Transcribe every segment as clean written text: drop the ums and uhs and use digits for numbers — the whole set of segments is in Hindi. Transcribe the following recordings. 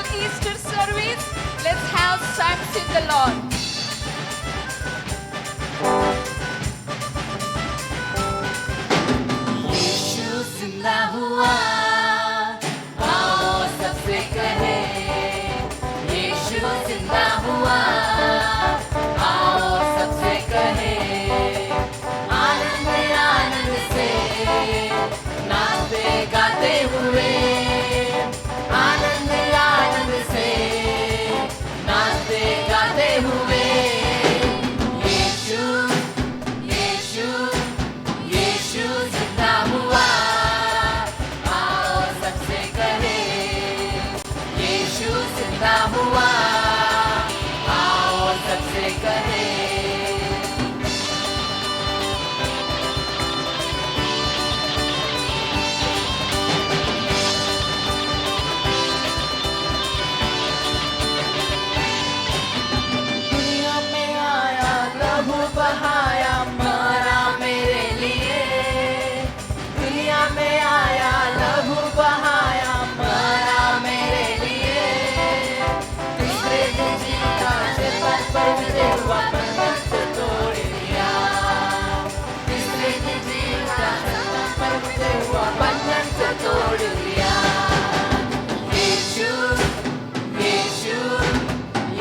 beautiful Easter service. Let's have thanks in the Lord. यीशु जिंदा हुआ, आओ सबसे कहे, यीशु जिंदा हुआ, आओ सबसे कहे, आनंद आनंद से नाचते गाते हुए, आनंद आनंद से नाचते गाते हुए, यीशु यीशु यीशु जिंदा हुआ, आओ सबसे कहे, यीशु जिंदा हुआ, आओ सबसे कहे। दुनिया में आया, लहू बहाया, मरा मेरे लिए, दुनिया में आया, लहू बहाया, मरा मेरे लिए, तीसरे दिन जीता, शैतान पर विजय हुआ, बंधन को तोड़ दिया, तीसरे दिन जीता, शैतान पर विजय हुआ, बंधन को तोड़ दिया, यीशु यीशु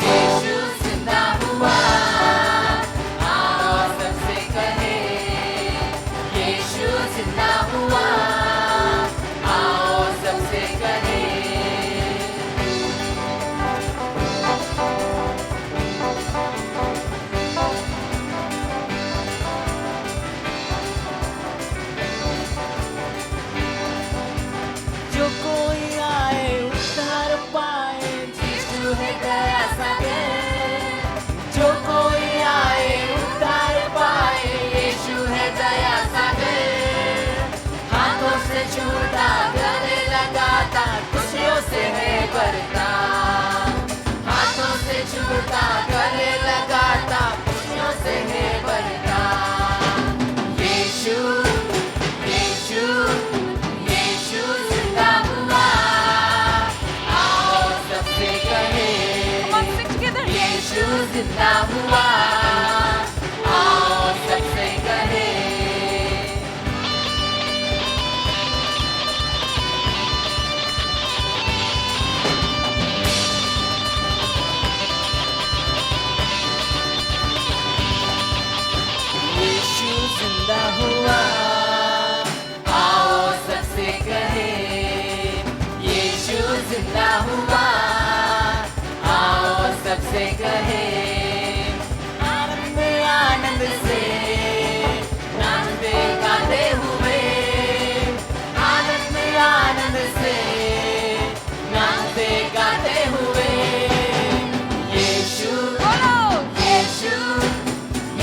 यीशु जिंदा हुआ, आओ सबसे कहे, यीशु जिंदा हुआ, आओ सबसे कहे। जो कोई आए उद्धार पाए, यीशु है दया सागर, जो कोई आए उद्धार पाए, यीशु है दया सागर, हाथों से छूता, गले लगाता, खुशियों से है भरता, हाथों से छूता, गले लगाता, खुशियों से है भरता, यीशु यीशु यीशु जिंदा हुआ, आओ सबसे कहे, Come on, sing together. यीशु जिंदा हुआ, आओ सबसे कहे। यीशु जिंदा हुआ, आओ सबसे कहे, यीशु जिंदा हुआ, आओ सबसे कहे, आनंद आनंद से नाचते गाते हुए, आनंद आनंद से नाचते गाते हुए, यीशु Follow. यीशु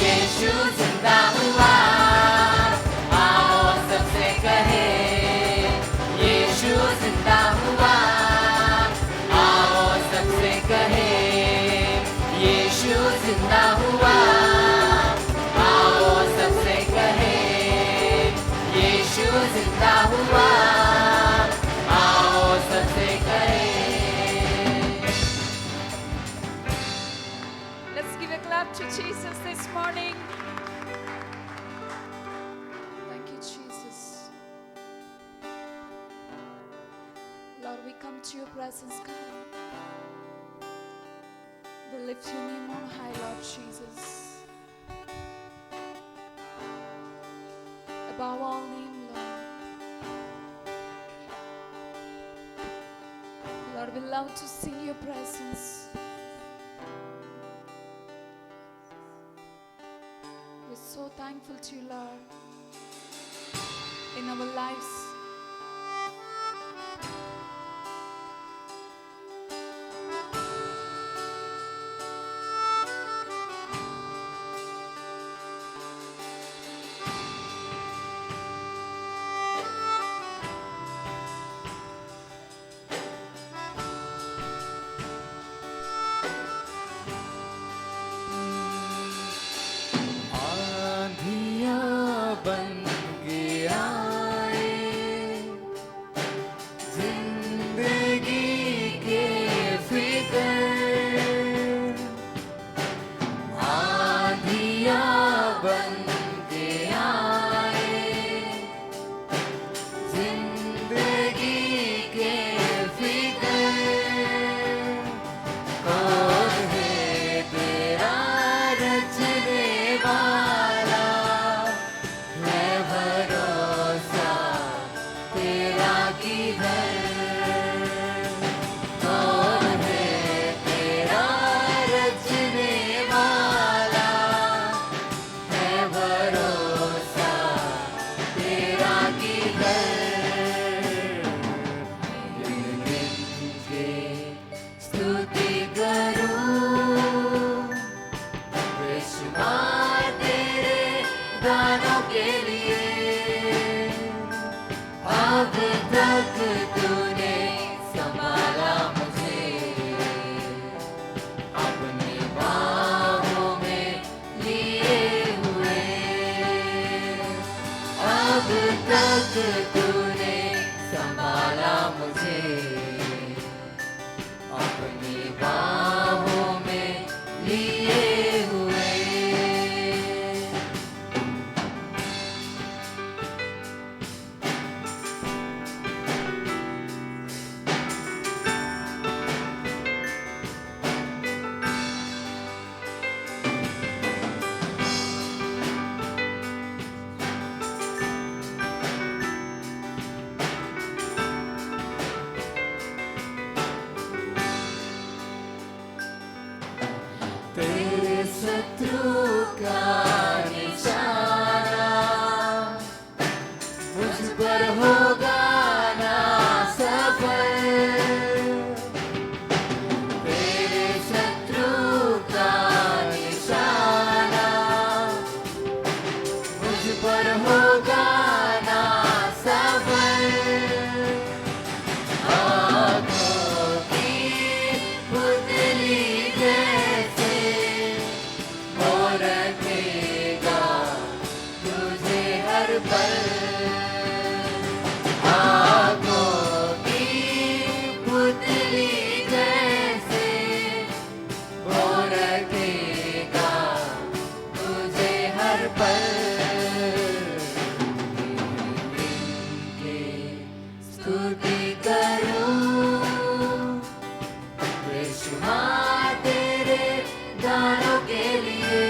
यीशु जिंदा हुआ, आओ सबसे कहे, यीशु जिंदा हुआ, आओ सबसे कहे, यीशु जिंदा हुआ, आओ सबसे कहे, यीशु जिंदा हुआ, आओ सबसे कहे। Let's give a clap to Jesus this morning. Thank you, Jesus. Lord, we come to your presence, God. We lift your name on high, Lord Jesus. Above all name, Lord. Lord, we love to sing your presence. We're so thankful to you, Lord, in our lives. आंधियाँ बन के आए, के लिए। अब तक तूने संभाला मुझे, अपनी बाहों में लिए हुए। अब तक तूने संभाला मुझे, अपनी बाहों में लिए हुए। तेरे शत्रु का निशाना मुझ पर होगा ना सफल। तेरे शत्रु का निशाना मुझ पर होगा ना सफल। आँखों की पुतली जैसे वो रखेगा तुझे हर पल। आँखों की पुतली जैसे वो रखेगा तुझे हर पल। स्तुति करूं यीशु हाँ तेरे दानों के लिए।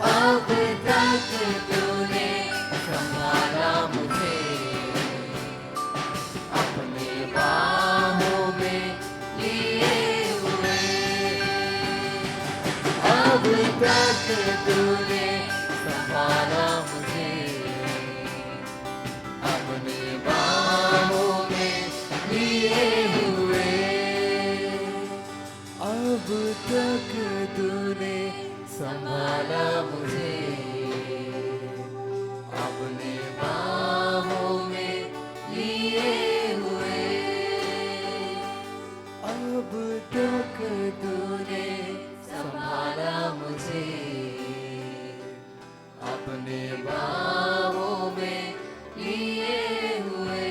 अब तक तूने संभाला मुझे, अपनी बाहों में लिए हुए। अब तक तूने संभाला मुझे, अपनी बाहों में लिए हुए। अब तक तूने संभाला मुझे, अपने बाहों में लिए हुए। अब तक तूने संभाला मुझे, अपने बाहों में लिए हुए।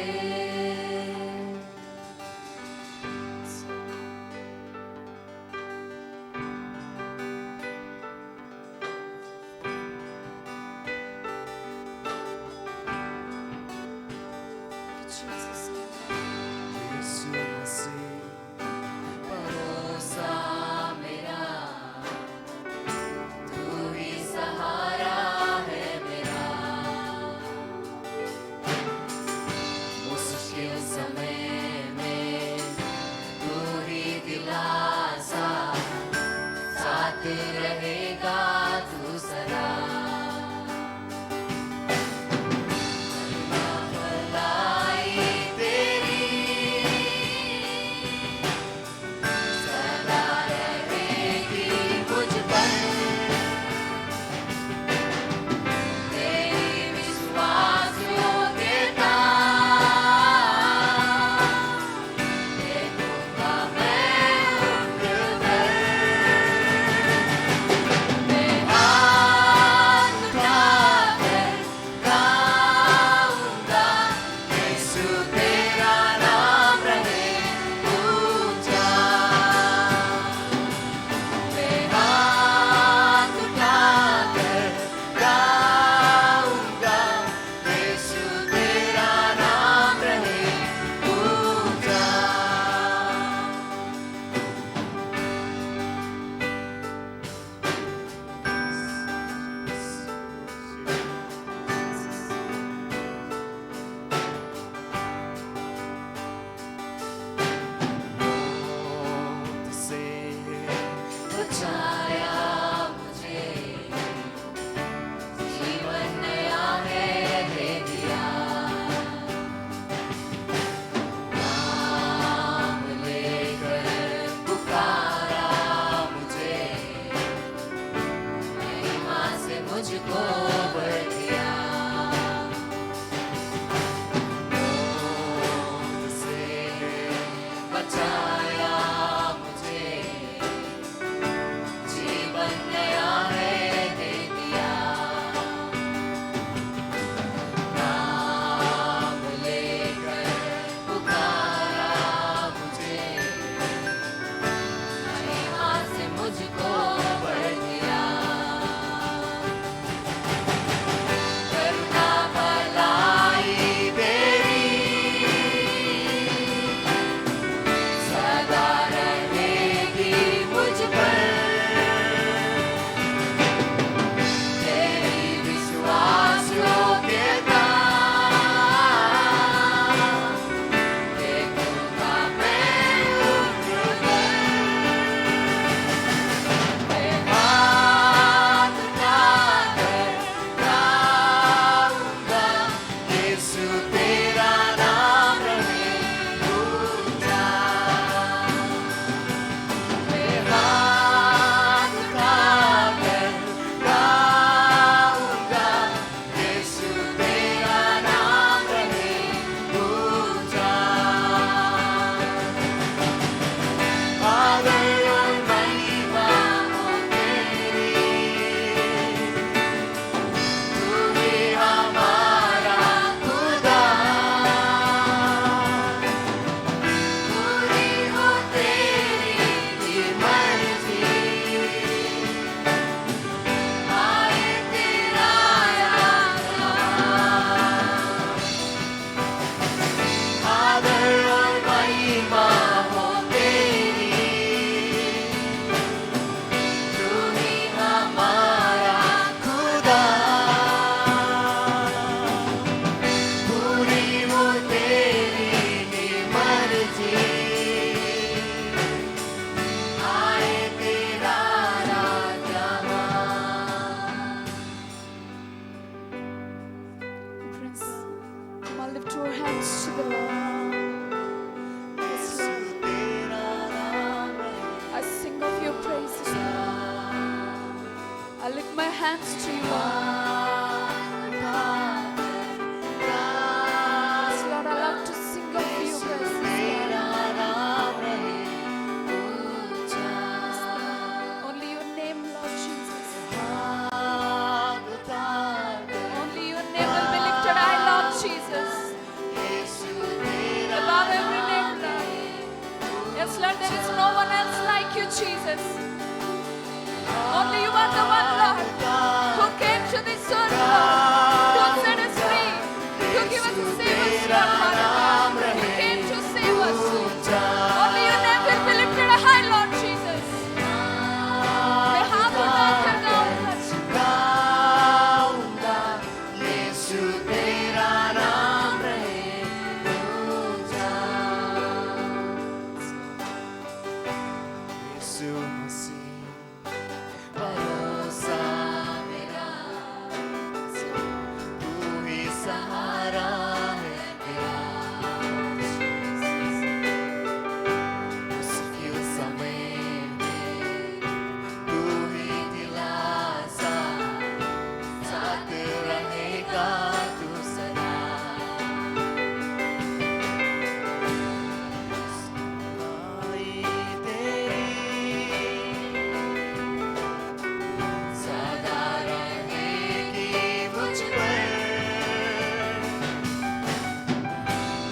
Jesus. यीशु मसीह भरोसा मेरा, तू ही सहारा है मेरा। मुश्किल समय में तू ही दिलासा, साथ रहेगा तू सदा। भलाई तेरी सदा रहेगी मुझ पर। तेरी विश्वास योग्यता देखूंगा मैं उम्र भर। मैं हाथ उठाकर गाऊंगा, यीशु तेरा नाम रहे ऊंचा। मैं हाथ उठाकर गाऊंगा, यीशु तेरा नाम रहे ऊंचा। मौत से बचाया मुझे, जीवन नया है दे दिया। नाम लेकर पुकारा मुझे, महिमा से मुझको hands to you, Lord. Yes, Lord, I love to sing of your presence, Lord. Only your name, Lord Jesus. Only your name will be lifted high, Lord Jesus. Above every name, Lord. Yes, Lord, there is no one else like you, Jesus. Only you are the one, Lord, who came to this earth, Lord, to set us free, to give us a Savior, Lord, Father God. You came to save us. Only your name will be lifted high, Lord Jesus. May heart will enter down, Lord. यीशु मसीह तू ही सहारा है मुश्किल समय में तू ही दिलासा साथ रहेगा तू सदा आई तेरी सदा रहेगी मुझ पर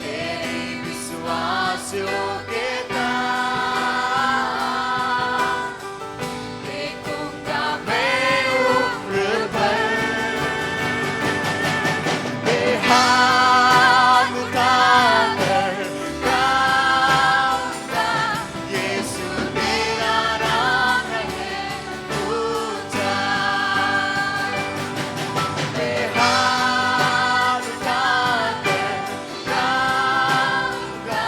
तेरी विश्वास योग्यता देखूंगा मैं उम्र भर हाथ उठाकर गाऊंगा यीशु मेरा नाम है ऊंचा हाथ उठाकर गाऊंगा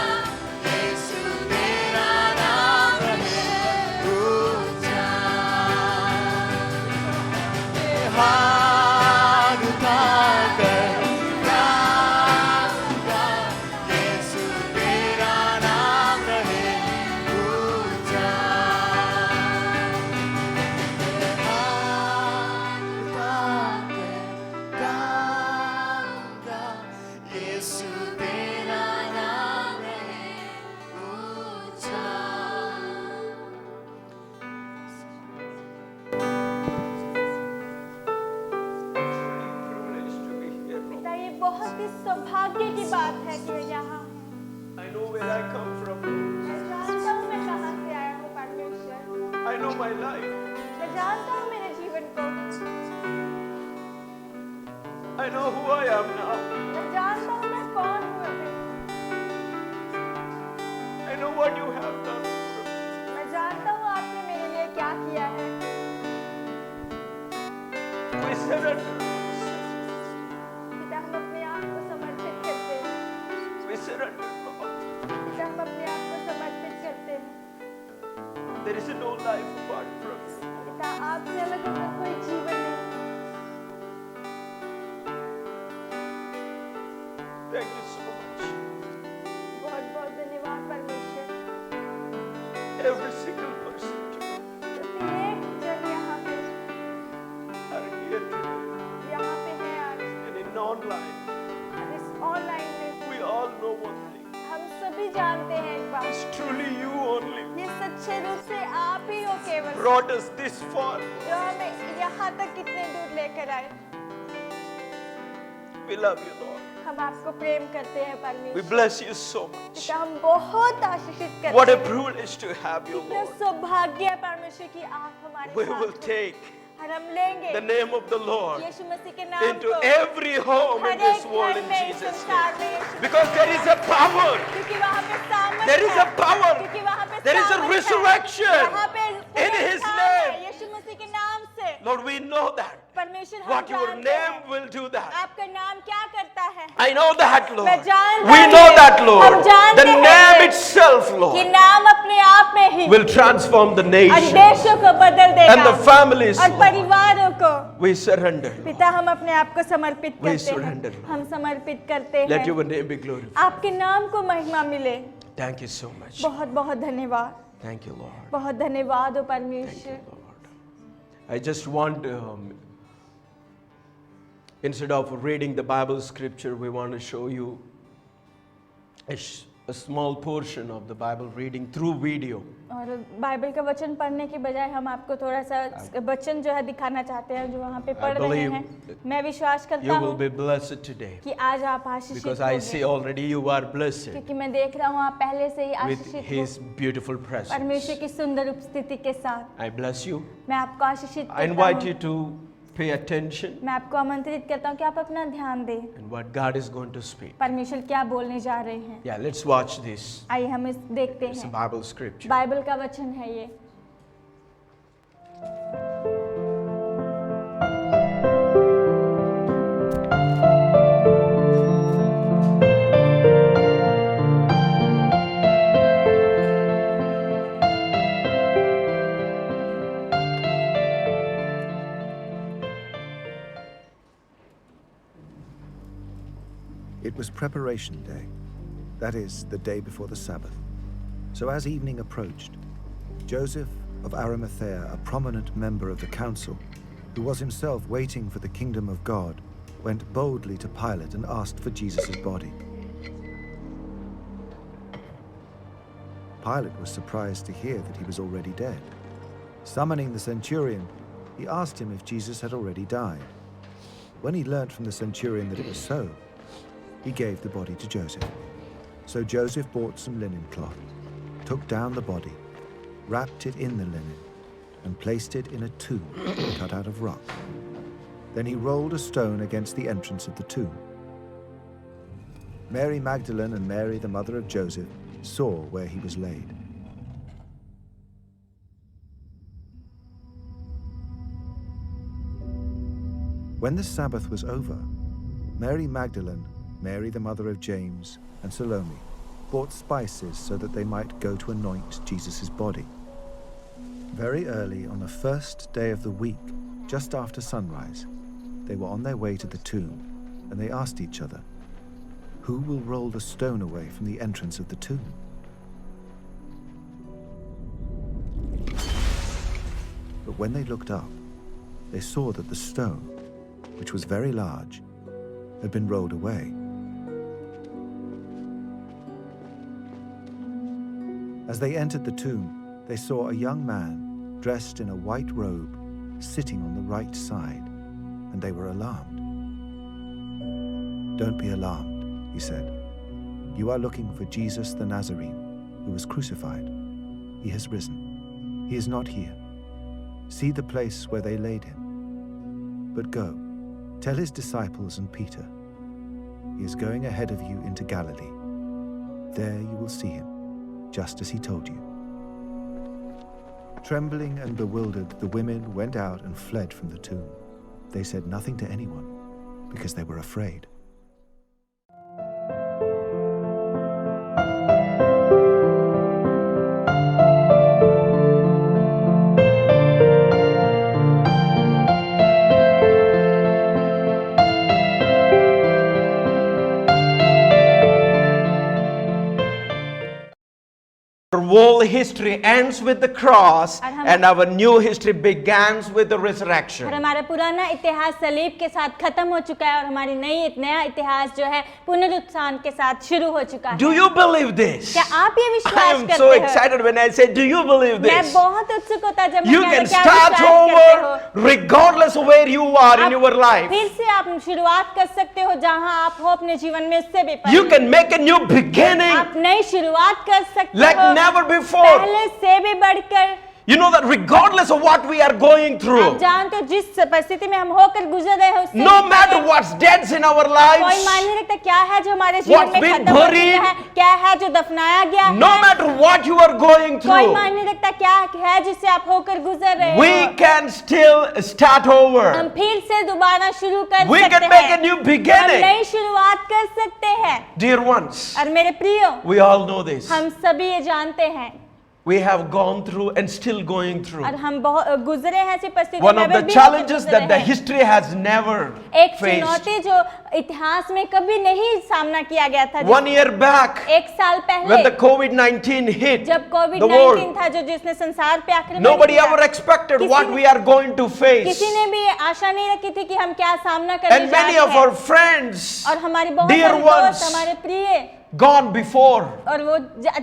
यीशु मेरा नाम है ऊंचा हाथ उठाकर गाऊंगा यीशु मेरा नाम है ऊंचा गाऊंगा यीशु तेरा नाम है ऊंचा पिता, ये बहुत ही सौभाग्य की बात है कि मैं यहाँ हूँ। I know where I come from. मैं जानता हूँ मैं कहाँ से आया हूँ परमेश्वर। I know my life. मैं जानता हूँ मेरे जीवन को। I know who I am now. मैं जानता हूँ मैं कौन हूँ अभी। I know what you have done. मैं जानता हूँ आपने मेरे लिए क्या किया है। We surrender. पिता, हम अपने आप को समर्पित करते हैं। We surrender, Lord. पिता, हम अपने आप को समर्पित करते हैं। There is no life apart from you. पिता, आपसे अलग होकर कोई जीवन नहीं। Thank you so much. बहुत बहुत धन्यवाद परमेश्वर। Every single person प्रत्येक जन यहाँ पे are here today यहाँ पे है आज and in online. और इस ऑनलाइन में We all know one thing. हम सभी जानते हैं एक बात, It's truly you only ये सच्चे रूप से आप ही हो केवल, brought us this far. जो हमें यहाँ तक कितने दूर लेकर आए। We love you, Lord. हम आपको प्रेम करते हैं We परमेश्वर। bless you so much. पिता, हम बहुत आशीषित करते What a हैं। privilege to have you, कितना Lord. सौभाग्य है परमेश्वर कि आप हमारे We साथ will हो। take और हम लेंगे the name of the Lord यीशु मसीह के नाम into को every home in her this एक world घर in में, Jesus' संसार name. में यीशु Because there is a power, क्योंकि वहाँ पे सामर्थ there is है। a power, क्योंकि वहाँ पे there is a सामर्थ है। resurrection वहाँ पे in His पुनरुत्थान है, name. यीशु मसीह के नाम से। Lord, we know that. परमेश्वर हम What your जानते name हैं will do that. आपका नाम क्या करता है। I know that, Lord. मैं जानता We हूँ know ये। that, Lord. हम जानते The हैं name ये itself, कि Lord, नाम अपने आप में ही will transform the और nation देशों को बदल देगा and the families, और Lord. परिवारों को। We surrender, Lord. पिता, हम अपने आप को समर्पित We करते surrender, हैं, Lord. हम समर्पित करते Let हैं। your name be glorified. आपके नाम को महिमा मिले। Thank you so much. बहुत बहुत धन्यवाद, Thank you, Lord. बहुत धन्यवाद हो Thank you, परमेश्वर। Lord. I just want Instead of reading the Bible scripture, we want to show you a small portion of the Bible reading through video. और बाइबल का वचन पढ़ने के बजाय हम आपको थोड़ा सा वचन जो है दिखाना चाहते हैं जो वहाँ पे पढ़ रहे हैं। मैं विश्वास करता You हूँ will be blessed today कि आज आप आशीषित because I see होंगे, already you are blessed क्योंकि मैं देख रहा हूँ आप पहले से ही with आशीषित His हो beautiful presence. परमेश्वर की सुंदर उपस्थिति के साथ। I bless you. मैं आपको आशीषित I करता invite you हूँ, to pay attention मैं आपको आमंत्रित करता हूँ कि आप अपना ध्यान दें in what God is going to speak. परमेश्वर क्या बोलने जा रहे हैं। Yeah, let's watch this. आइए हम इस देखते It's a हैं। Bible scripture. बाइबल का वचन है ये। It was preparation day, that is, the day before the Sabbath. So as evening approached, Joseph of Arimathea, a prominent member of the council, who was himself waiting for the kingdom of God, went boldly to Pilate and asked for Jesus' body. Pilate was surprised to hear that he was already dead. Summoning the centurion, he asked him if Jesus had already died. When he learnt from the centurion that it was so, he gave the body to Joseph. So Joseph bought some linen cloth, took down the body, wrapped it in the linen, and placed it in a tomb cut out of rock. Then he rolled a stone against the entrance of the tomb. Mary Magdalene and Mary, the mother of Joseph, saw where he was laid. When the Sabbath was over, Mary Magdalene, Mary the mother of James, and Salome bought spices so that they might go to anoint Jesus' body. Very early on the first day of the week, just after sunrise, they were on their way to the tomb, and they asked each other, "Who will roll the stone away from the entrance of the tomb?" But when they looked up, they saw that the stone, which was very large, had been rolled away. As they entered the tomb, they saw a young man dressed in a white robe sitting on the right side, and they were alarmed. "Don't be alarmed," he said. "You are looking for Jesus the Nazarene, who was crucified. He has risen. He is not here. See the place where they laid him. But go, tell his disciples and Peter, he is going ahead of you into Galilee. There you will see him, just as he told you." Trembling and bewildered, the women went out and fled from the tomb. They said nothing to anyone, because they were afraid. Our world history ends with the cross, and our new history begins with the और resurrection. हमारा पुराना इतिहास सलीब के साथ खत्म हो चुका है और हमारी नया इतिहास जो है पुनरुत्थान के साथ शुरू हो चुका है। Do you believe this? क्या आप ये I विश्वास am करते so हो? excited when I say, do you believe मैं this? बहुत उत्सुक होता जब मैं You कहता can क्या start विश्वास करते हो? over regardless of where you are in आप your life. फिर से आप शुरुआत कर सकते हो जहां आप हो अपने जीवन में, उससे भी You पहले can make a new beginning आप नई शुरुआत कर सकते like हो never before. पहले से भी बढ़कर। You know that regardless of what we are going आप through, जानते हो जिस परिस्थिति में हम होकर गुजर रहे हैं उससे no भी matter पहले what's dead in our कोई lives, मान नहीं रखता क्या है जो हमारे जीवन What's में been खत्म हो buried, चुका है, क्या है जो दफनाया गया no है, matter what you are going कोई through, मान नहीं रखता क्या है जिससे आप होकर गुजर रहे we हो। can still start हम over. फिर से दोबारा शुरू कर We सकते can make a हैं, new हम beginning. नई शुरुआत कर सकते हैं। Dear ones, और मेरे प्रियो, we all know this. हम सभी ये जानते हैं, we have gone through and still going through. और हम बहुत गुजरे हैं ऐसी परिस्थितियों One में of the अभी भी challenges गुजरे that the हैं। history has never एक faced. चुनौती जो इतिहास में कभी नहीं सामना किया गया था, 1 year back, एक साल when the पहले COVID-19 hit जब the कोविड-19 world, था जो जिसने संसार पे आक्रमण nobody किया, ever expected किसी what ने- we are going to face. किसी ने भी ये आशा नहीं रखी थी कि हम क्या सामना करने And जा many रहे of our हैं। friends और हमारे बहुत dear सारे ones, दोस्त हमारे प्रिय gone before, और वो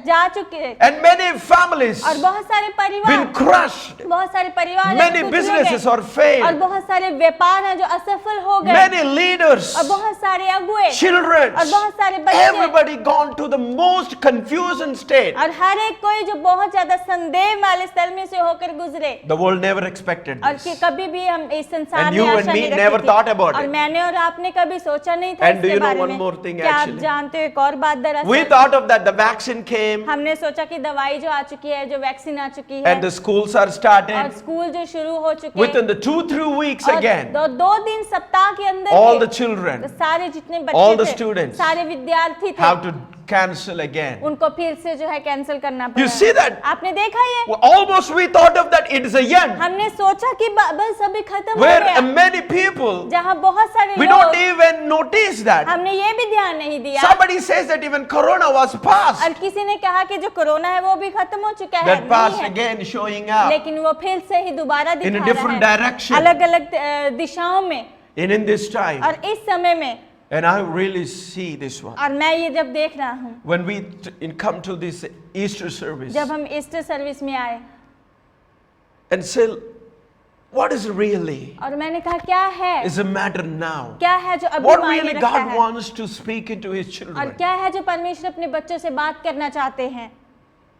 जा चुके हैं, and many families और बहुत सारे been परिवार crushed. बहुत सारे परिवार हैं Many जो टूट businesses गए। are failed. और बहुत सारे व्यापार हैं जो असफल हो गए, Many leaders, और बहुत सारे अगुए children, और बहुत सारे बच्चे, everybody gone to the most confusion state. और हर एक कोई जो बहुत ज्यादा संदेह वाले स्थल में से होकर गुजरे, The world never expected और this. कि कभी भी हम इस संसार And में you and आशा me नहीं रखी never थी। thought about और it. मैंने और आपने कभी सोचा नहीं था And do इसके you know बारे one में। more thing क्या आप actually? जानते हो एक और बात दरअसल We thought of that, the vaccine came, हमने सोचा कि दवाई जो आ चुकी है, जो वैक्सीन आ चुकी है, and the schools are और started. स्कूल जो शुरू हो चुके Within the 2-3 weeks और again, दो दिन सप्ताह के अंदर all के the children सारे जितने all बच्चे the थे, students सारे विद्यार्थी थे, have to cancel again. उनको फिर से जो है कैंसिल करना You पड़ा। see that? आपने देखा ये? Well, almost we thought of that it is a end, हमने सोचा कि बस अभी खत्म हो where गया, many people, जहाँ बहुत सारे we लोग, don't even notice that. हमने ये भी ध्यान नहीं दिया। Somebody says that even Corona was past. और किसी ने कहा कि जो कोरोना है वो भी खत्म हो चुका है, That past नहीं है। again showing up लेकिन वो फिर से ही दोबारा in a दिखा different रहा है, direction. अलग अलग दिशाओं में, in this time. और इस समय में, And I really see this one. और मैं ये जब देख रहा हूँ, When we come to this Easter service जब हम ईस्टर सर्विस में आए, and say, what is really और मैंने कहा क्या है, is the matter now? क्या है जो अभी What मायने really रखता God है, wants to speak into His और children? क्या है जो परमेश्वर अपने बच्चों से बात करना चाहते हैं।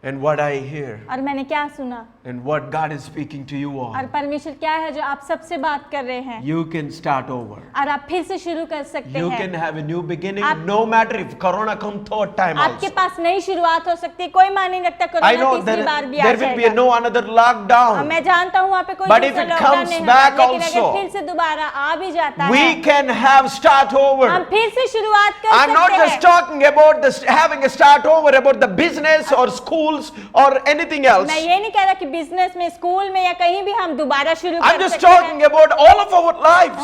And what I hear और मैंने क्या सुना, and what God is speaking to you all, और परमेश्वर क्या है जो आप सबसे बात कर रहे हैं, you can start over. और आप फिर से शुरू कर सकते You हैं। can have a new beginning, आप- no matter if Corona come third time आपके also. पास नई शुरुआत हो सकती है, कोई मायने नहीं रखता I कोरोना know तीसरी बार भी आ there will be जाएगा। no another और lockdown. मैं जानता हूँ वहाँ पे कोई But if दूसरा it लॉकडाउन comes नहीं होगा, back लेकिन also, अगर फिर से दोबारा आ भी जाता है, We can have start हम over. फिर से शुरुआत कर I'm not सकते just हैं। talking about this having a start over about the business or schools or anything else. मैं ये नहीं कह रहा कि बिजनेस में, स्कूल में या कहीं भी हम दोबारा शुरू I'm कर just सकते हैं। talking about all of our lives.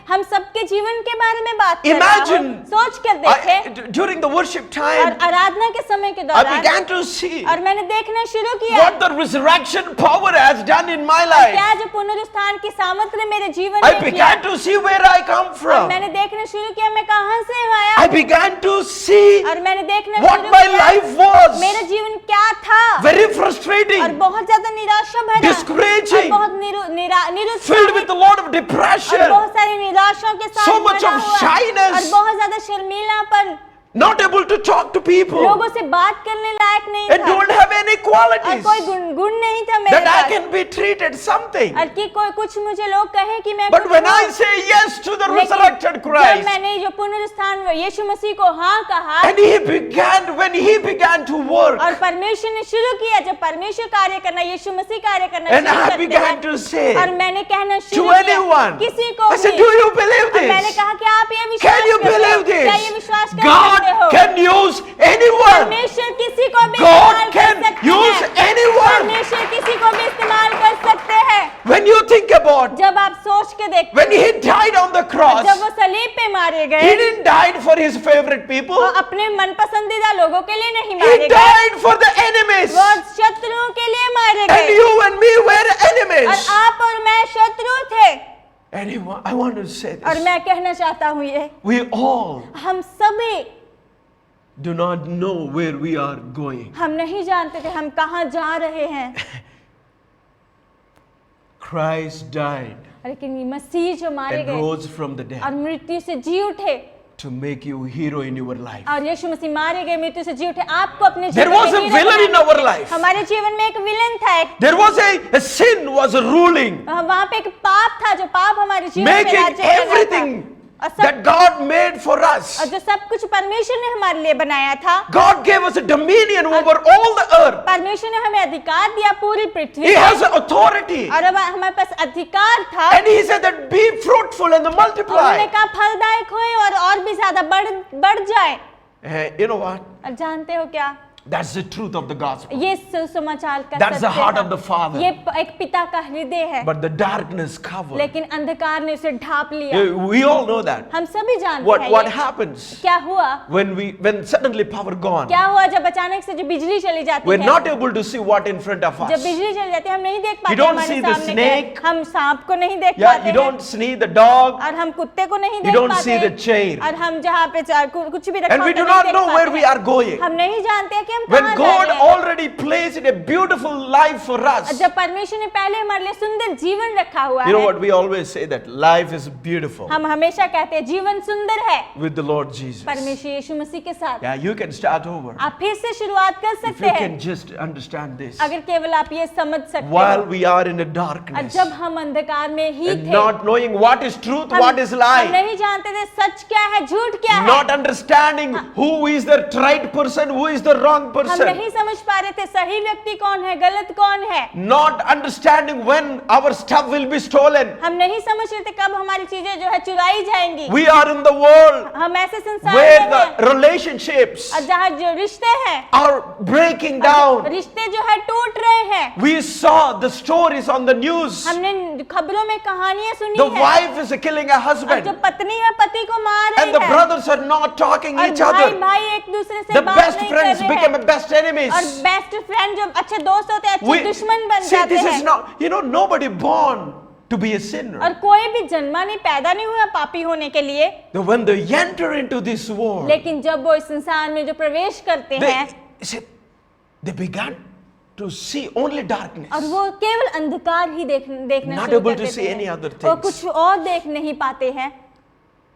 हम सबके जीवन के बारे में बात कर रहा Imagine, हूँ। सोच कर देखें, during the worship और time, आराधना के समय के I दौरान, began to see और मैंने देखना शुरू किया what the resurrection power has done in my life. क्या जो पुनरुत्थान की सामर्थ्य मेरे जीवन I में किया, began to see where I come और from. मैंने देखना शुरू किया मैं कहाँ से आया, I began to see और मैंने देखना what शुरू my किया life was. मेरा जीवन क्या था, Very और frustrating, बहुत ज्यादा निराशा भरा, discouraging, और बहुत निरुत्साहित, filled with a lot of और depression, बहुत सारी निराशाओं के साथ so much भरा of हुआ, shyness. और बहुत ज्यादा शर्मीलापन, not able to talk to people, लोगों से बात करने लायक नहीं and था, don't have any और qualities कोई गुण नहीं था मेरे that I pass, can be treated something. और कि कोई कुछ मुझे लोग कहें कि मैं But कुछ when हूँ, I say yes to the लेकिन resurrected जब Christ, मैंने जो पुनरुत्थान यीशु मसीह को हाँ कहा, and when he began to work, और परमेश्वर ने शुरू किया, जब परमेश्वर कार्य करना, यीशु मसीह कार्य करना and शुरू I करते began हैं, to say और मैंने कहना to शुरू किया anyone, किसी को I said, भी, do you believe और मैंने this? कहा कि आप ये विश्वास Can you करते हो? believe क्या ये this? विश्वास कर God सकते हो? can use anyone. परमेश्वर किसी को भी God इस्तेमाल कर can सकते use हैं, anyone. परमेश्वर किसी को भी इस्तेमाल कर सकते हैं। When you think about जब आप सोच के देखते when he died on the cross, जब वो सलीब पे मारे he गए, didn't die for his favorite people. वो अपने मनपसंदीदा लोगों के लिए नहीं He मारे गए, died for the enemies. वो शत्रुओं के लिए मारे And गए, you and me were और enemies. आप और मैं शत्रु थे। Anyone, I want to say और this. मैं कहना चाहता हूँ ये, We all हम सभी, do not know where we are going. हम नहीं जानते थे हम कहाँ जा रहे हैं, Christ died लेकिन ये मसीह जो मारे and गए rose from the और dead मृत्यु से जी उठे, to make you a hero in your life. और यीशु मसीह मारे गए, मृत्यु से जी उठे, आपको अपने There जीवन was में a हीरो villain in बनाने our के लिए। life. हमारे जीवन में एक विलन था, एक There was a sin was ruling, वहाँ पे एक पाप था, जो पाप हमारे जीवन में making राज्य कर रहा था, everything और that God made for us. और जो सब कुछ परमेश्वर ने हमारे लिए बनाया था, God gave us a dominion over all the earth. परमेश्वर ने हमें अधिकार दिया पूरी पृथ्वी He पर, has authority. और अब हमारे पास अधिकार था, And he said that be fruitful and और उन्होंने multiply. कहा फलदायक होए और भी ज्यादा बढ़ जाए। You know what? और जानते हो क्या, That's the truth of the gospel. ये सुसमाचार का That's the सत्य heart है। of the Father. ये एक पिता का हृदय है, But the darkness covered. लेकिन अंधकार ने उसे ढाप लिया। We all know that. हम सभी जानते हैं What ये। happens क्या हुआ? when suddenly power gone? क्या हुआ जब अचानक से जो बिजली चली जाती We're है? not able to see what in front of जब us. बिजली चली जाती है हम नहीं देख पाते don't हमारे see the सामने क्या है। snake. हम सांप को नहीं देख Yeah, पाते you हैं don't see the dog, और हम कुत्ते को नहीं You देख don't पाते see हैं। the chair. और हम जहाँ पे कुछ भी रखा and we होता do है, नहीं not देख know पाते where we हैं। are going. हम नहीं जानते हैं कि हम When कहाँ जा God रहे हैं। already placed a beautiful life for us. जब परमेश्वर ने पहले हमारे लिए सुंदर जीवन रखा हुआ You know है, what we always say, that life is beautiful हम हमेशा कहते हैं जीवन सुंदर है with the Lord Jesus. परमेश्वर यीशु मसीह के साथ। Yeah, you can start over. आप फिर से शुरुआत कर If सकते you हैं can just understand this. अगर केवल आप ये समझ सकते While हैं। we are in the और darkness जब हम अंधकार में ही and थे, not knowing what is truth, हम what is lie, नहीं जानते थे सच क्या है झूठ क्या है। not understanding who is the right person, who is the wrong हम person, नहीं समझ पा रहे थे सही व्यक्ति कौन है गलत कौन है। not understanding when our stuff will be stolen. हम नहीं समझ रहे थे कब हमारी चीजें जो है चुराई जाएंगी। We are in the world हम ऐसे संसार where में हैं the relationships और जहाँ जो रिश्ते हैं are breaking down. रिश्ते जो है टूट रहे हैं। We saw the stories on the news. हमने खबरों में कहानियां सुनी The है wife is killing a और जो husband, पत्नी है पति को मार रही and the है brothers are not talking और each भाई other. भाई एक दूसरे से The बात best नहीं friends कर रहे become हैं best enemies. और बेस्ट फ्रेंड जो अच्छे दोस्त होते हैं अच्छे We, दुश्मन बन see, जाते this हैं। is not, nobody born to be a sinner. और कोई भी जन्मा नहीं पैदा नहीं हुआ पापी होने के लिए, When they enter into this world, लेकिन जब वो इस संसार में जो प्रवेश करते हैं they began to see only darkness. और वो केवल अंधकार ही देखना Not शुरू able कर to देते see any हैं other और things. कुछ और देख नहीं पाते हैं।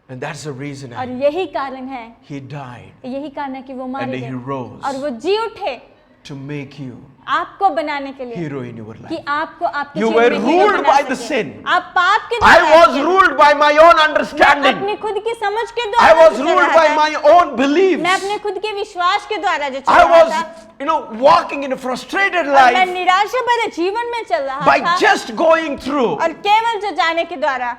And that's the reason और यही कारण है he died यही कारण है कि वो and मारे he गए rose और वो जी उठे to make you आपको बनाने के लिए hero in your कि life. आपको आपके You जीवन were में हीरो ruled बना by the सके। sin. आप पाप के I द्वारा was ruled by my own मैं understanding. अपनी खुद की समझ के I द्वारा was जो चल ruled रहा by था, my own beliefs. मैं अपने खुद के विश्वास के द्वारा जो चल I रहा was, था walking in a frustrated और मैं life निराशा भरे जीवन में चल रहा by था just going through और केवल जो जाने के द्वारा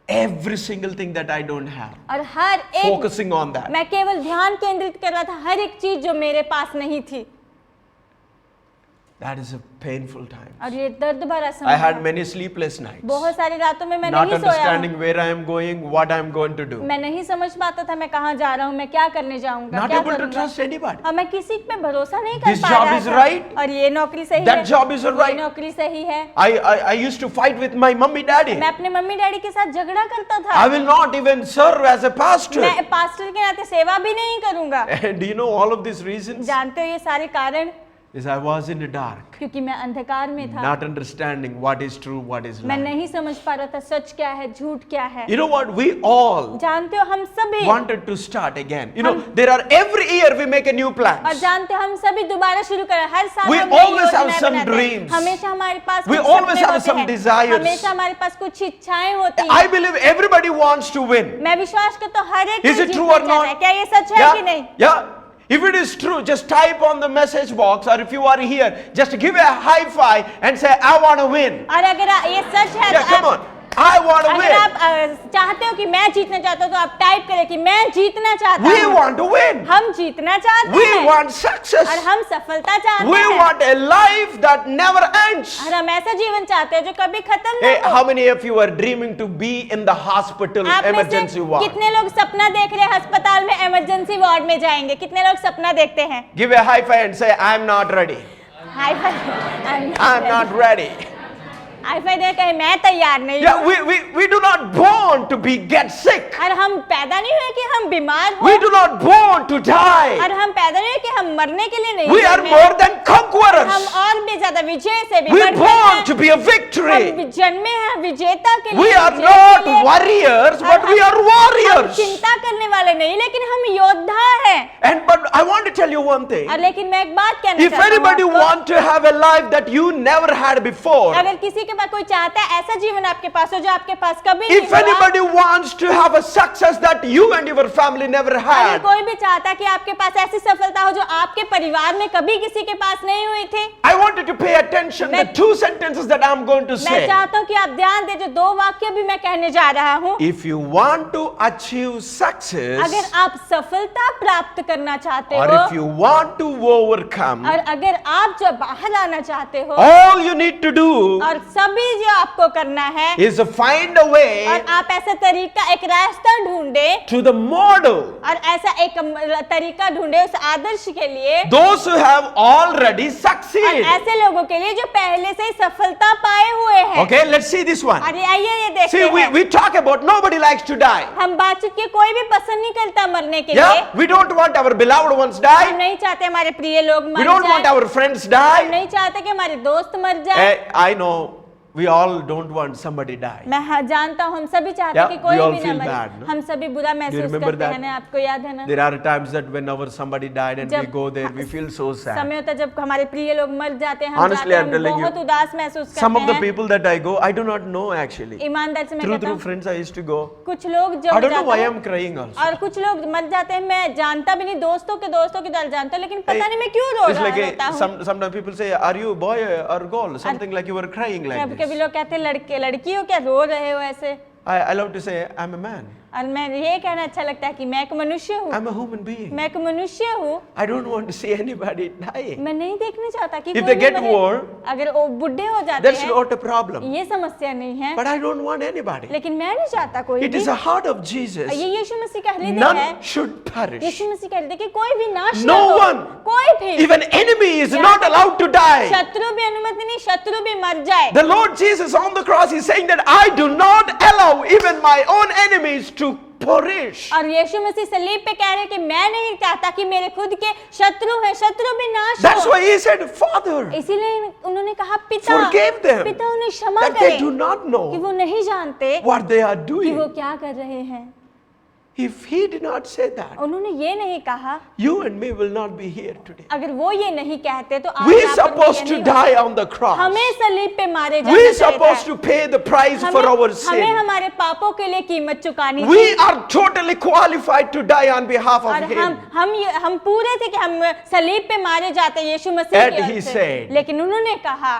every single thing that I don't have. और हर एक Focusing on that. मैं केवल ध्यान केंद्रित कर रहा था हर एक चीज जो मेरे पास नहीं थी That is a painful time. और ये दर्द भरा I समय had था। many sleepless nights. बहुत सारी रातों में मैं Not नहीं सोया understanding हूँ। where I am going, what I am going to do. मैं नहीं समझ पाता था मैं कहाँ जा रहा हूँ मैं क्या करने जाऊंगा Not क्या able to करूंगा trust anybody. और मैं किसी पे भरोसा नहीं कर This पा job रहा is था right. और ये नौकरी सही That है job is ये right. नौकरी सही है I used to fight with my mummy daddy. मैं अपने मम्मी डैडी के साथ झगड़ा करता था I will not even serve as a pastor. मैं पास्टर के नाते सेवा भी नहीं करूंगा And do you know all of these reasons? जानते हो ये सारे कारण Is I was in the dark, क्योंकि मैं अंधकार में था not understanding what is true, what is मैं lie. नहीं समझ पा रहा था सच क्या है झूठ क्या है You know what? We all जानते हो हम सभी wanted to start again. There are every year we make a new plan. और जानते हो हम सभी दोबारा शुरू करें हर साल We हम नई always have योजनाएं some बनाते हैं। dreams. हमेशा हमारे पास We कुछ always सपने have होते some हैं। desires. हमेशा हमारे पास कुछ इच्छाएं होती I हैं believe everybody wants to win. मैं विश्वास करता हूँ हर एक Is कोई it true जीतना or चाहता है not? क्या ये सच है कि नहीं Yeah. If it is true, just type on the message box, or if you are here, just give a high five and say, I want to win. और अगर ये सच है Yeah, तो come आप on. I want to अगर आप win. चाहते हो कि मैं जीतना चाहता हूँ तो आप टाइप करें कि मैं जीतना चाहता We हूँ want to win. हम जीतना चाहते We हैं want और success. हम सफलता चाहते We हैं want a life that never ends. और हम ऐसा जीवन चाहते हैं जो कभी खत्म Hey, ना हो how many of you are dreaming to be in the hospital आप में से emergency ward? कितने लोग सपना देख रहे हैं अस्पताल में इमरजेंसी वार्ड में जाएंगे कितने लोग सपना देखते हैं Give a high five and say, I'm not ready. हाय I'm not ready. हाय फाई दे कहे मैं तैयार नहीं Yeah, हूँ we do not born to be get sick. और हम पैदा नहीं हुए कि हम बीमार हो We do not born to die. और हम पैदा नहीं हुए कि हम मरने के लिए नहीं We are जन्मे। more than हम conquerors. और भी ज्यादा विजय से भी We बढ़कर born हैं। to be a victory. हम जन्मे हैं विजेता के लिए We are विजय के not लिए। warriors, और but we are हम warriors. चिंता करने वाले नहीं लेकिन हम योद्धा हैं But I want to tell you one thing. और लेकिन मैं एक बात कहना If चाहता हूँ anybody आपको, want to have a life that you never had before, अगर किसी के पास, कोई चाहता है ऐसा जीवन आपके पास हो जो आपके पास कभी नहीं If हुआ। anybody wants to have a success that you and your family never अगर had, कोई भी चाहता है कि आपके पास ऐसी सफलता हो जो आपके परिवार में कभी किसी के पास नहीं हुई थी, I want you to pay attention the two sentences that I'm going to मैं say. चाहता हूँ कि आप ध्यान दें जो 2 वाक्य भी मैं कहने जा रहा हूँ। If you want to achieve success, अगर आप सफलता प्राप्त करना चाहते or हो if you want to overcome, और अगर आप जो बाहर आना चाहते हो, all you need to do और सभी जो आपको करना है, is to find a way और आप ऐसा तरीका, एक रास्ता ढूंढे to the model. और ऐसा एक तरीका ढूंढे उस आदर्श के लिए, Those who have already और succeeded. ऐसे लोगों के लिए जो पहले से ही सफलता पाए हुए हैं। Okay, let's see this one. अरे आइए ये देखते See, हैं। we talk about nobody likes to die. हम बातचीत के कोई भी पसंद नहीं करता मरने के लिए। Yeah, we don't want our beloved ones हम die. नहीं चाहते हमारे प्रिय लोग We मर don't want जाएं। our friends हम die. नहीं चाहते कि हमारे दोस्त मर जाए। I know we all don't want somebody die. मैं जानता हूँ हम सभी चाहते हैं Yeah, कि कोई we all भी ना feel मरे। bad, no? हम सभी बुरा महसूस remember करते हैं that? ना, आपको याद है ना? There are times that whenever somebody died and we जब- go there, we feel so sad. समय होता है जब हमारे प्रिय लोग मर जाते हैं, हम Honestly, जाते हैं, I'm telling हम you, बहुत उदास महसूस Some of करते the हैं। people that I go, I do not know actually. ईमानदार से मैं Through कहता हूँ friends I used to go. कुछ लोग जो I don't know जाता why है, I'm crying also. और कुछ लोग मर जाते हैं, मैं जानता भी नहीं, दोस्तों के दल जानता हूँ, लेकिन पता नहीं मैं क्यों रो It's like रोता हूँ। sometimes people say, "Are you a boy or girl?" Something like you were crying like कभी कभी this. लोग कहते हैं लड़की हो क्या, रो रहे हो ऐसे? I love to say, "I'm a man. और मैं ये कहना अच्छा लगता है कि मैं एक मनुष्य हूँ, I'm a human being. मैं एक मनुष्य हूँ। I don't want to see anybody dying. मैं नहीं देखना चाहता कि If कोई they भी get मरे। old, अगर वो बुढ़े हो जाते That's हैं, not a problem. ये समस्या नहीं है, But I don't want anybody. लेकिन मैं नहीं चाहता कोई It भी। is the heart of Jesus. ये यीशु मसीह का हृदय है। None should perish. यीशु मसीह का हृदय कि कोई भी नाश No ना हो, one, कोई भी, even enemy is Yeah. not allowed to die. शत्रु भी अनुमति नहीं, शत्रु भी मर जाए। The Lord Jesus on the cross is saying that I do not allow even my own enemies to perish. और यीशु मसीह सलीब पे कह रहे हैं कि मैं नहीं चाहता कि मेरे खुद के शत्रु हैं, शत्रु भी नाश That's हो। why he said, Father, इसीलिए उन्होंने कहा पिता, forgive them पिता उन्हें क्षमा that they करें do not कि know वो नहीं जानते what they are कि वो doing. क्या कर रहे हैं। If he did not say that, उन्होंने ये नहीं कहा, you and me will not be here today. अगर वो ये नहीं कहते तो आज We यहाँ पर supposed ये to नहीं die होता। on the cross. हमें सलीब पे मारे जाना We चाहिए supposed था। to pay the price for our हमें sin. हमारे पापों के लिए कीमत चुकानी We थी। are totally qualified to die on behalf और of him. हम पूरे थे कि हम सलीब पे मारे जाते यीशु मसीह And की he ओर से। said, लेकिन उन्होंने कहा,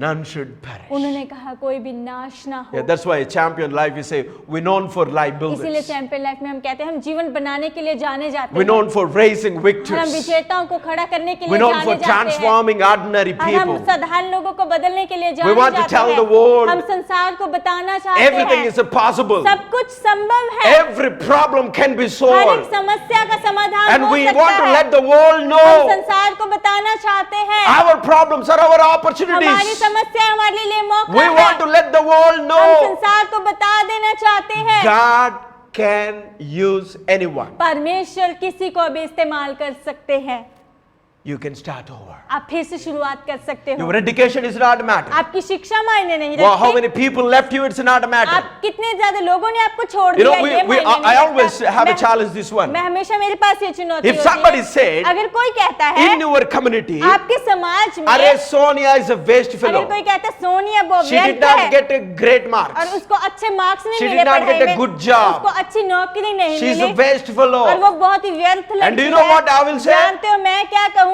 None should perish. उन्होंने कहा कोई भी नाश ना हो। Yeah, that's why champion life, we say, we're known for life इसीलिए builders. चैंपियन लाइफ में हम कहते हैं हम जीवन बनाने के लिए जाने जाते We're हैं, known for raising और हम victors. विजेताओं को खड़ा करने के We're लिए known जाने for जाते हैं, transforming ordinary और हम people. साधारण लोगों को बदलने के लिए जाने want to जाते tell हैं। the world हम संसार को बताना चाहते Everything हैं is possible. सब कुछ संभव है, Every problem can be हर एक solved. समस्या का समाधान And हो we सकता want to है। let the world हम know संसार को बताना चाहते हैं, our problems are our हमारी opportunities. समस्या हमारे लिए मौका We है। want to let the world हम know संसार को बता देना चाहते हैं God can use anyone. परमेश्वर किसी को भी इस्तेमाल कर सकते हैं। You can start over. आप फिर से शुरुआत कर सकते हो। Your education is not a matter. आपकी शिक्षा मायने नहीं Well, how रखती। many people left you, it's not a matter. आप कितने ज्यादा लोगों ने आपको छोड़ You दिया, know, ये मायने I नहीं always रखता। have a मैं- challenge this one. मैं हमेशा मेरे पास ये चुनौती If होती somebody है, said, अगर कोई कहता है In your community, आपके समाज में, Are Sonia is a waste अगर fellow. कोई कहता है सोनिया वो She did व्यर्थ not है get a great और marks. उसको अच्छे मार्क्स नहीं She मिले did not पढ़ाई get a में, good job. उसको अच्छी नौकरी नहीं She is milli a waste और fellow. वो बहुत ही व्यर्थ And लड़की do you know है। what I will say? जानते हो मैं क्या कहूँगा?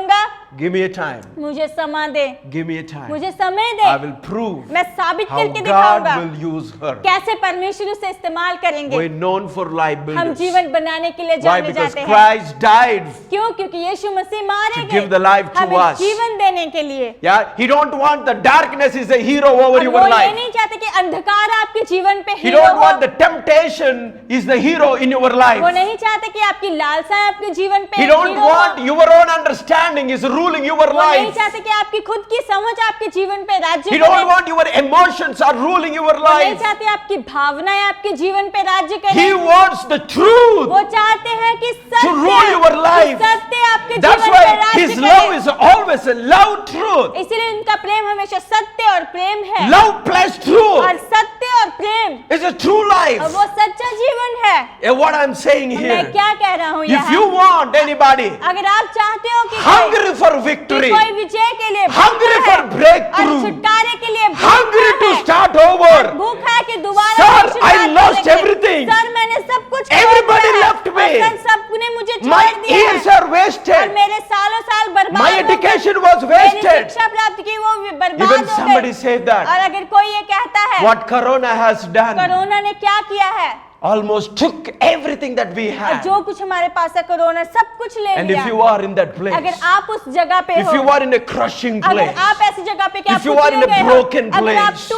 Give me a time. मुझे समय दे, Give me a time. मुझे समय I दे, will prove मैं साबित how करके God दिखाऊंगा will use her. कैसे परमेश्वर उसे इस्तेमाल करेंगे। We're known for life हम builders. जीवन बनाने के लिए Why? जाने Because जाते हैं। Christ died. क्यों? क्योंकि यीशु मसीह मारे To गए give the life to हमें us. जीवन देने के लिए। Yeah, He don't want the darkness is a hero over और your वो ये life. नहीं चाहते कि अंधकार आपके जीवन पे He हीरो don't हो। want the temptation is the hero in your वो life. नहीं चाहते कि आपकी लालसा आपके जीवन पे He don't हीरो हो। want your own understanding is ruling your वो नहीं life. चाहते कि आपकी खुद की समझ आपके जीवन पे राज्य He करे। don't want your emotions are ruling your वो नहीं life. चाहते आपकी भावनाएं आपके जीवन पे राज्य He करें। wants the truth. वो चाहते हैं कि To rule your life. सत्य आपके That's जीवन पे why राज्य His love करे। is always a love truth. इसीलिए उनका प्रेम हमेशा सत्य और प्रेम है Love plus truth. और सत्य और प्रेम It's a true life. और वो सच्चा जीवन है। What I'm saying मैं here, क्या कह रहा हूँ if यहाँ? you want anybody अगर आप चाहते हो कि hungry for कि victory, कोई विजय के लिए hungry भूखा for है, और breakthrough, छुटकारे के लिए hungry to भूखा है, start over, भूखा है कि दोबारा Sir, से शुरुआत I lost करेंगे। everything. सर मैंने सब कुछ खो Everybody दिया है। left me. और सर सबने मुझे छोड़ my दिया years है are और wasted, मेरे सालों साल बर्बाद my हो गए। education was मेरी wasted. शिक्षा प्राप्त की वो बर्बाद Even हो somebody गई। said that. और अगर कोई ये कहता है What Corona has done corona ने क्या किया है, almost took everything that we और had. जो कुछ हमारे पास है कोरोना सब कुछ ले And लिया। if you are in that place, अगर आप उस जगह पे if हो, you are in a crushing अगर place, आप ऐसी जगह पे क्या if you are in a हो, broken अगर आप place,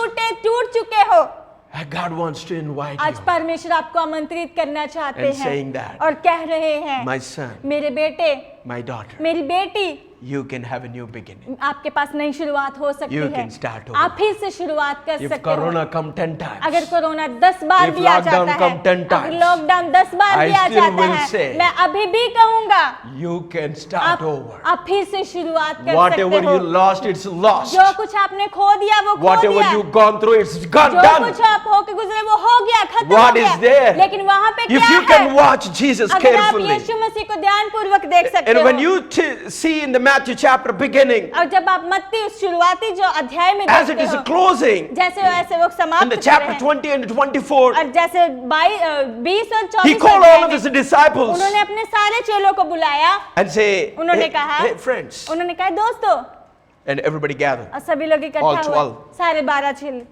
टूट चुके हो, God wants to invite आज you. परमेश्वर आपको आमंत्रित करना चाहते And saying हैं that, और कह रहे हैं, My son, मेरे बेटे, my daughter, मेरी बेटी, you can have a new beginning. आपके पास नई शुरुआत हो सकती You है। can start over. आप फिर से शुरुआत कर If सकते हो। Corona come 10 times, अगर कोरोना 10 बार If भी आ lockdown जाता come 10 है, times, अगर लॉकडाउन 10 बार I भी आ still जाता will है, say, मैं अभी भी कहूंगा you can start over. आप फिर से शुरुआत कर Whatever सकते हो। you lost, it's lost. जो कुछ आपने खो दिया वो खो Whatever दिया। you've gone through, it's gone जो done. कुछ आप होके गुजरे वो हो गया, खत्म What हो गया। is there? लेकिन वहां पे If क्या you है? can watch Jesus अगर आप carefully, यीशु मसीह को ध्यानपूर्वक देख सकते and हो, when you see in the Matthew chapter beginning, और जब आप मत्ती उस शुरुआती जो अध्याय में as it देखते is हो, closing, जैसे वैसे वो in समाप्त the कर chapter रहे हैं, 20 and 24, और जैसे 20 और 24 he called अध्याय all of में his disciples उन्होंने अपने सारे चेलों को बुलाया, and say, उन्होंने hey, कहा, hey friends, उन्होंने कहा दोस्तों, and everybody gathered. और सभी लोग इकट्ठा All हुए, 12. सारे 12 चेले,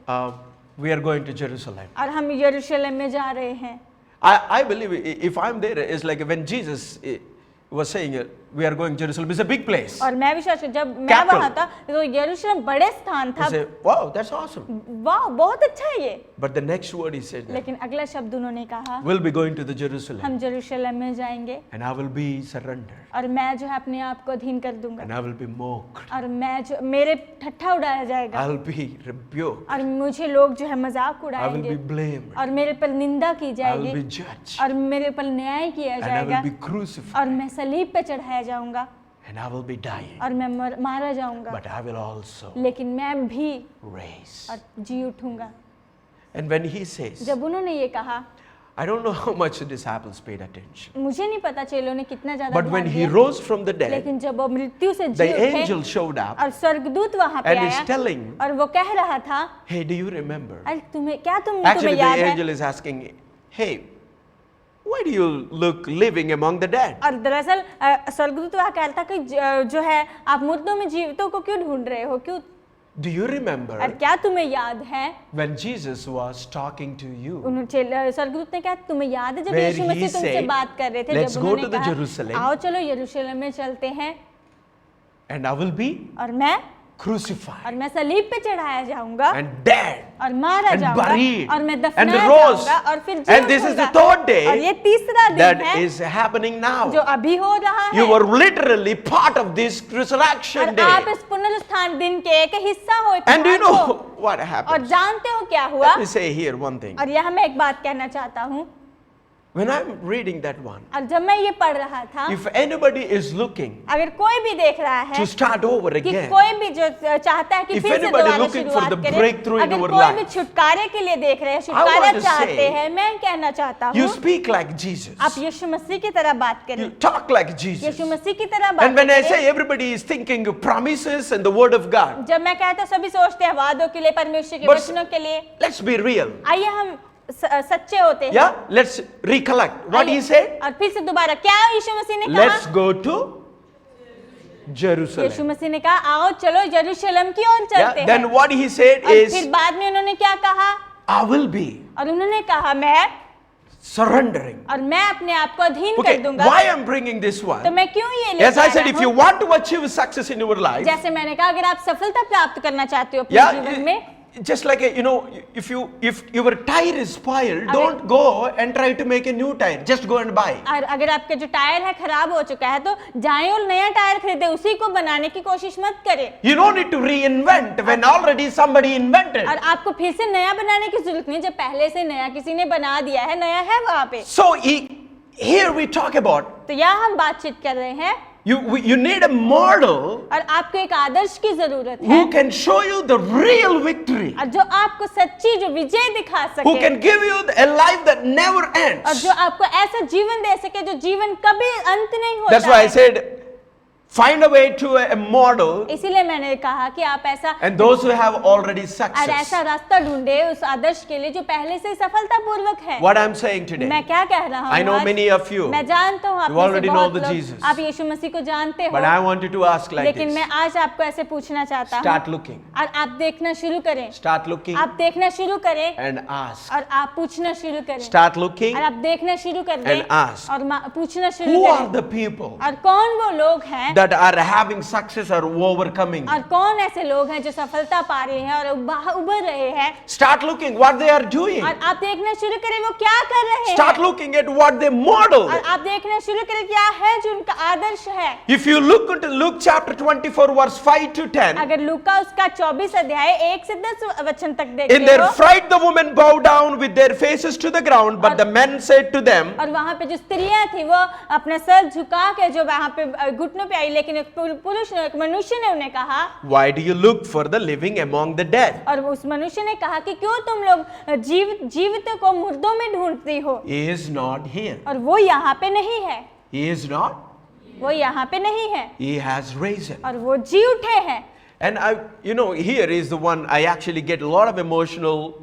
We are going to Jerusalem. और हम यरूशलेम में जा रहे हैं। I believe if I'm there, it's like when Jesus was saying we are going to Jerusalem. It's a big place. और मैं विश्वास जब मैं Capital. वहां था तो यरूशलेम बड़े स्थान था। I say, wow, that's awesome. वाह बहुत अच्छा है ये। But the next word he said, लेकिन अगला शब्द उन्होंने कहा, we'll be going to the Jerusalem, हम यरूशलेम में जाएंगे and I will be surrendered, और मैं जो है अपने आप को अधीन कर दूंगा, and I will be mocked, और मैं जो मेरे ठट्ठा उड़ाया जाएगा, I'll be rebuked, और मुझे लोग जो है मजाक I will उड़ाएंगे, be blamed, और मेरे पर निंदा की I will जाएगी, be judged, और मेरे पर न्याय किया and I जाएगा, will be crucified, और मैं सलीब पे चढ़ाया जाऊंगा, and I will be dying. और मैं मारा जाऊंगा, But I will also लेकिन मैं भी raise. और जी उठूंगा। And when he says, जब उन्होंने ये कहा, I don't know how much the disciples paid attention, मुझे नहीं पता चेलों ने कितना ज्यादा but ध्यान when he दिया, rose from the dead, लेकिन जब वो मृत्यु से जी the उठे angel showed up और स्वर्गदूत वहां पे and is आया telling, और वो कह रहा था, hey, do you remember? अरे तुम्हें Actually, the याद है? angel is asking, hey, why do you look living among the dead? और दरअसल स्वर्गदूत वहां कह रहा था कि जो है आप मुर्दों में जीवितों को क्यों ढूंढ रहे हो, क्यों? Do you remember और क्या तुम्हें याद है? when Jesus was talking to you? उन्होंने स्वर्गदूत ने कहा तुम्हें याद है जब Where यीशु he मसीह तुमसे said, बात कर रहे थे, "Let's जब go उन्होंने to the कहा Jerusalem." आओ चलो यरूशलेम में चलते हैं And I will be और मैं crucified सलीब पे चढ़ाया जाऊंगा and dead और मारा and जाऊंगा buried और मैं and दफनाया rose. जाऊंगा और फिर जी And this is the उठूंगा। third और day ये तीसरा दिन that है is happening now. जो अभी हो रहा है You were literally part of this resurrection और आप day. इस पुनरुत्थान दिन के एक हिस्सा हो, एक And do you भाग know हो। what और happened? जानते हो क्या हुआ? Let me say here one thing. और यहाँ मैं एक बात कहना चाहता हूँ, When I'm reading that one, और जब मैं ये पढ़ रहा था, if anybody is looking अगर कोई भी देख रहा है to start over कि again, कोई भी जो चाहता है कि If फिर से anybody दोबारा looking for शुरुआत the करे, breakthrough in अगर our कोई भी life, छुटकारे के लिए देख रहे हैं, I छुटकारा want to चाहते say, हैं, मैं कहना चाहता you हूँ speak like Jesus. आप यीशु मसीह की तरह बात You करें, talk like Jesus. यीशु मसीह की तरह बात And when I करें। say everybody is thinking of promises and the word of God, जब मैं कहता हूँ सभी सोचते हैं वादों के लिए, परमेश्वर के But- वचनों के लिए, let's be real. आइए हम सच्चे होते हैं। Yeah, let's recollect what he आइए, said. और फिर से दोबारा क्या यीशु मसीह ने Let's कहा? go to Yeshu Jerusalem. मसीह ने कहा आओ चलो यरूशलेम की ओर चलते Yeah, then हैं। what he said और फिर is, बाद में उन्होंने क्या कहा? I will be और उन्होंने कहा मैं surrendering. और मैं अपने आप को अधीन कर Okay, दूंगा। why I'm bringing this तो one? मैं क्यों ये लेकर As I आ said, रहा if you हूँ? want to achieve success in your life, जैसे मैंने कहा अगर आप सफलता प्राप्त करना चाहते हो अपने yeah, जीवन में, just like if your tire is spoiled, don't go and try to make a new tire. Just go and buy. और अगर आपके जो टायर है खराब हो चुका है तो जाएं और नया टायर खरीदे, उसी को बनाने की कोशिश मत करें। You don't need to reinvent when already somebody invented. और आपको फिर से नया बनाने की जरूरत नहीं, जब पहले से नया किसी ने बना दिया है, नया है वहां पे। So here we talk about तो यहाँ हम बातचीत कर रहे हैं, You need a model और आपको एक आदर्श की जरूरत है who can show you the real victory, और जो आपको सच्ची जो विजय दिखा who सके can give you a life that never और ends. जो आपको ऐसा जीवन दे सके जो जीवन कभी अंत नहीं होता That's why I है। said, find a way to a model, इसीलिए मैंने कहा कि आप ऐसा and those who have already और success. ऐसा रास्ता ढूंढे उस आदर्श के लिए जो पहले से सफलतापूर्वक है। What I'm saying today, मैं क्या कह रहा हूँ I know आज? many of you, मैं जानता हूँ आप you में से already know बहुत the लोग Jesus. आप यीशु मसीह को जानते हो but I wanted to ask like लेकिन this. मैं आज आपको ऐसे पूछना चाहता हूँ Start looking. और आप देखना शुरू करें Start looking आप देखना शुरू करें and ask. और आप पूछना शुरू करें Start looking. और आप देखना शुरू कर दें and ask. और पूछना शुरू Who are करें the people और कौन वो लोग हैं that are having success or overcoming? और कौन ऐसे लोग हैं जो सफलता पा रहे हैं और उभर रहे हैं Start looking what they are doing. और आप देखना शुरू करें वो क्या कर रहे Start हैं looking at what they model. और आप देखना शुरू करें क्या है जो उनका आदर्श है। If you look into Luke chapter 24 verse 5 to 10, अगर लूका उसका 24 अध्याय 1 से 10 वचन तक देखते in their हो fright the women bowed down with their faces to the ground, but the men said to them, और वहां पे जो स्त्रियां थी वो अपना सर झुका के जो वहां पे घुटनों पे आई लेकिन एक पुरुष ने एक मनुष्य ने उन्हें कहा why do you look for the living among the dead? और उस मनुष्य ने कहा कि क्यों तुम लोग जीवित को मुर्दों में ढूंढती हो He is not here. और वो यहाँ पे नहीं है He is not. वो यहाँ पे नहीं है He has risen. और वो जी उठे हैं And here is the one I actually get a lot of emotional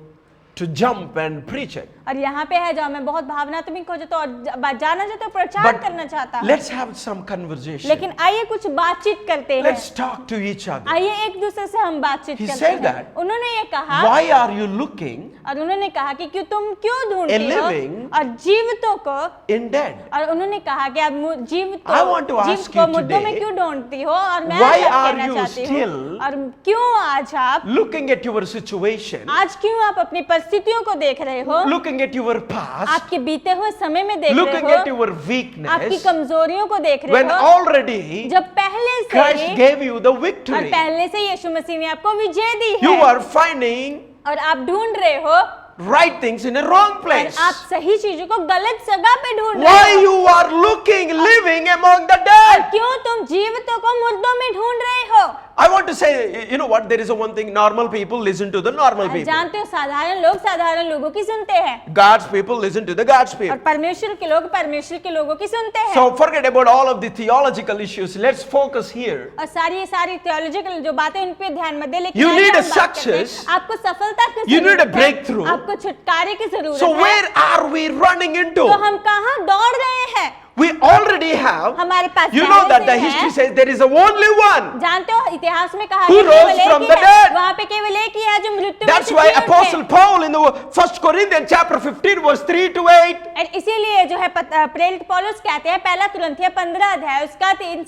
to jump and preach it. और यहाँ पे है जहाँ मैं बहुत भावनात्मक हो जाता हूँ और जाना चाहता हूँ प्रचार करना चाहता हूँ let's have some conversation. लेकिन आइए कुछ बातचीत करते हैं Let's talk to each other. आइए एक दूसरे से हम बातचीत He करते said हैं that. उन्होंने ये कहा Why are you looking और उन्होंने कहा कि तुम क्यों A ढूंढते living हो और जीवितों को in dead? और उन्होंने कहा कि आप जीवित I want to ask को you मुद्दों में today, क्यों ढूंढती हो और मैं why क्या are कहना you चाहती हूँ still और क्यों आज आप Looking at your situation, आज क्यों आप अपनी परिस्थितियों को देख रहे हो looking at your past, आपके बीते हुए समय में देख looking रहे at हो your आपकी weakness, कमजोरियों को देख रहे when हो already जब पहले से Christ he gave you the और victory. पहले से यीशु मसीह ने आपको विजय दी You है are finding और आप ढूंढ रहे हो right things in a wrong और place. आप सही चीजों को गलत जगह पे ढूंढ रहे Why हो you are looking, living among the dead? क्यों तुम जीवितों को मुर्दों में ढूंढ रहे हो I want to say, you know what? There is a one thing. Normal people listen to the normal people. जानते हो साधारण लोग साधारण लोगों की सुनते हैं God's people listen to the God's और people. परमेश्वर के लोग परमेश्वर के लोगों की सुनते हैं So forget about all of the theological issues. Let's focus here. और सारी theological जो बातें उन पे ध्यान मत दे लेकिन You आइए need हम a बात करते हैं। success. आपको सफलता की You need a जरूरत है। breakthrough. आपको छुटकारे की जरूरत So है where are we running into? तो हम कहाँ दौड़ रहे हैं We already have. हमारे पास You know पहले that से the है। history says there is a only one. जानते हो इतिहास में कहा Who है rose केवल एक from ही the है। dead? वहाँ पे केवल एक ही है जो मृत्यु में That's से why जी उठे। Apostle Paul in the 1 Corinthians chapter 15 verse 3 to 8. और इसीलिए जो है प्रेरित पौलुस कहते हैं पहला तुरंतिया 15 अध्याय उसका 3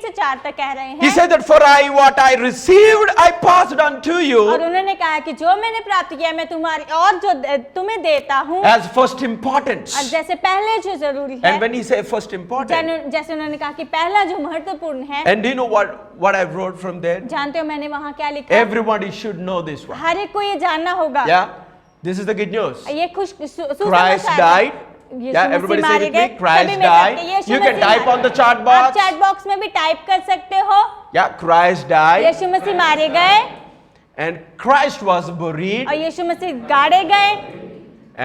से 4 तक कह रहे He हैं said that for what I received I passed on to और you उन्होंने कहा कि जो मैंने प्राप्त किया मैं तुम्हारी और जो तुम्हें देता हूँ as first importance. और जैसे पहले जो जरूरी है And when he say first important, जैसे उन्होंने कहा कि पहला जो महत्वपूर्ण है and do you know what I wrote from there? जानते हो मैंने वहाँ क्या लिखा Everybody should know this one. हर एक को ये जानना होगा Yeah, this is the good news. ये खुश Christ died. Yeah, everybody say with me. Christ died. You can type on the chat आप box. चैट बॉक्स में भी टाइप कर सकते हो Yeah, Christ died यीशु मसीह मारे गए and Christ was buried और यीशु मसीह गाड़े गए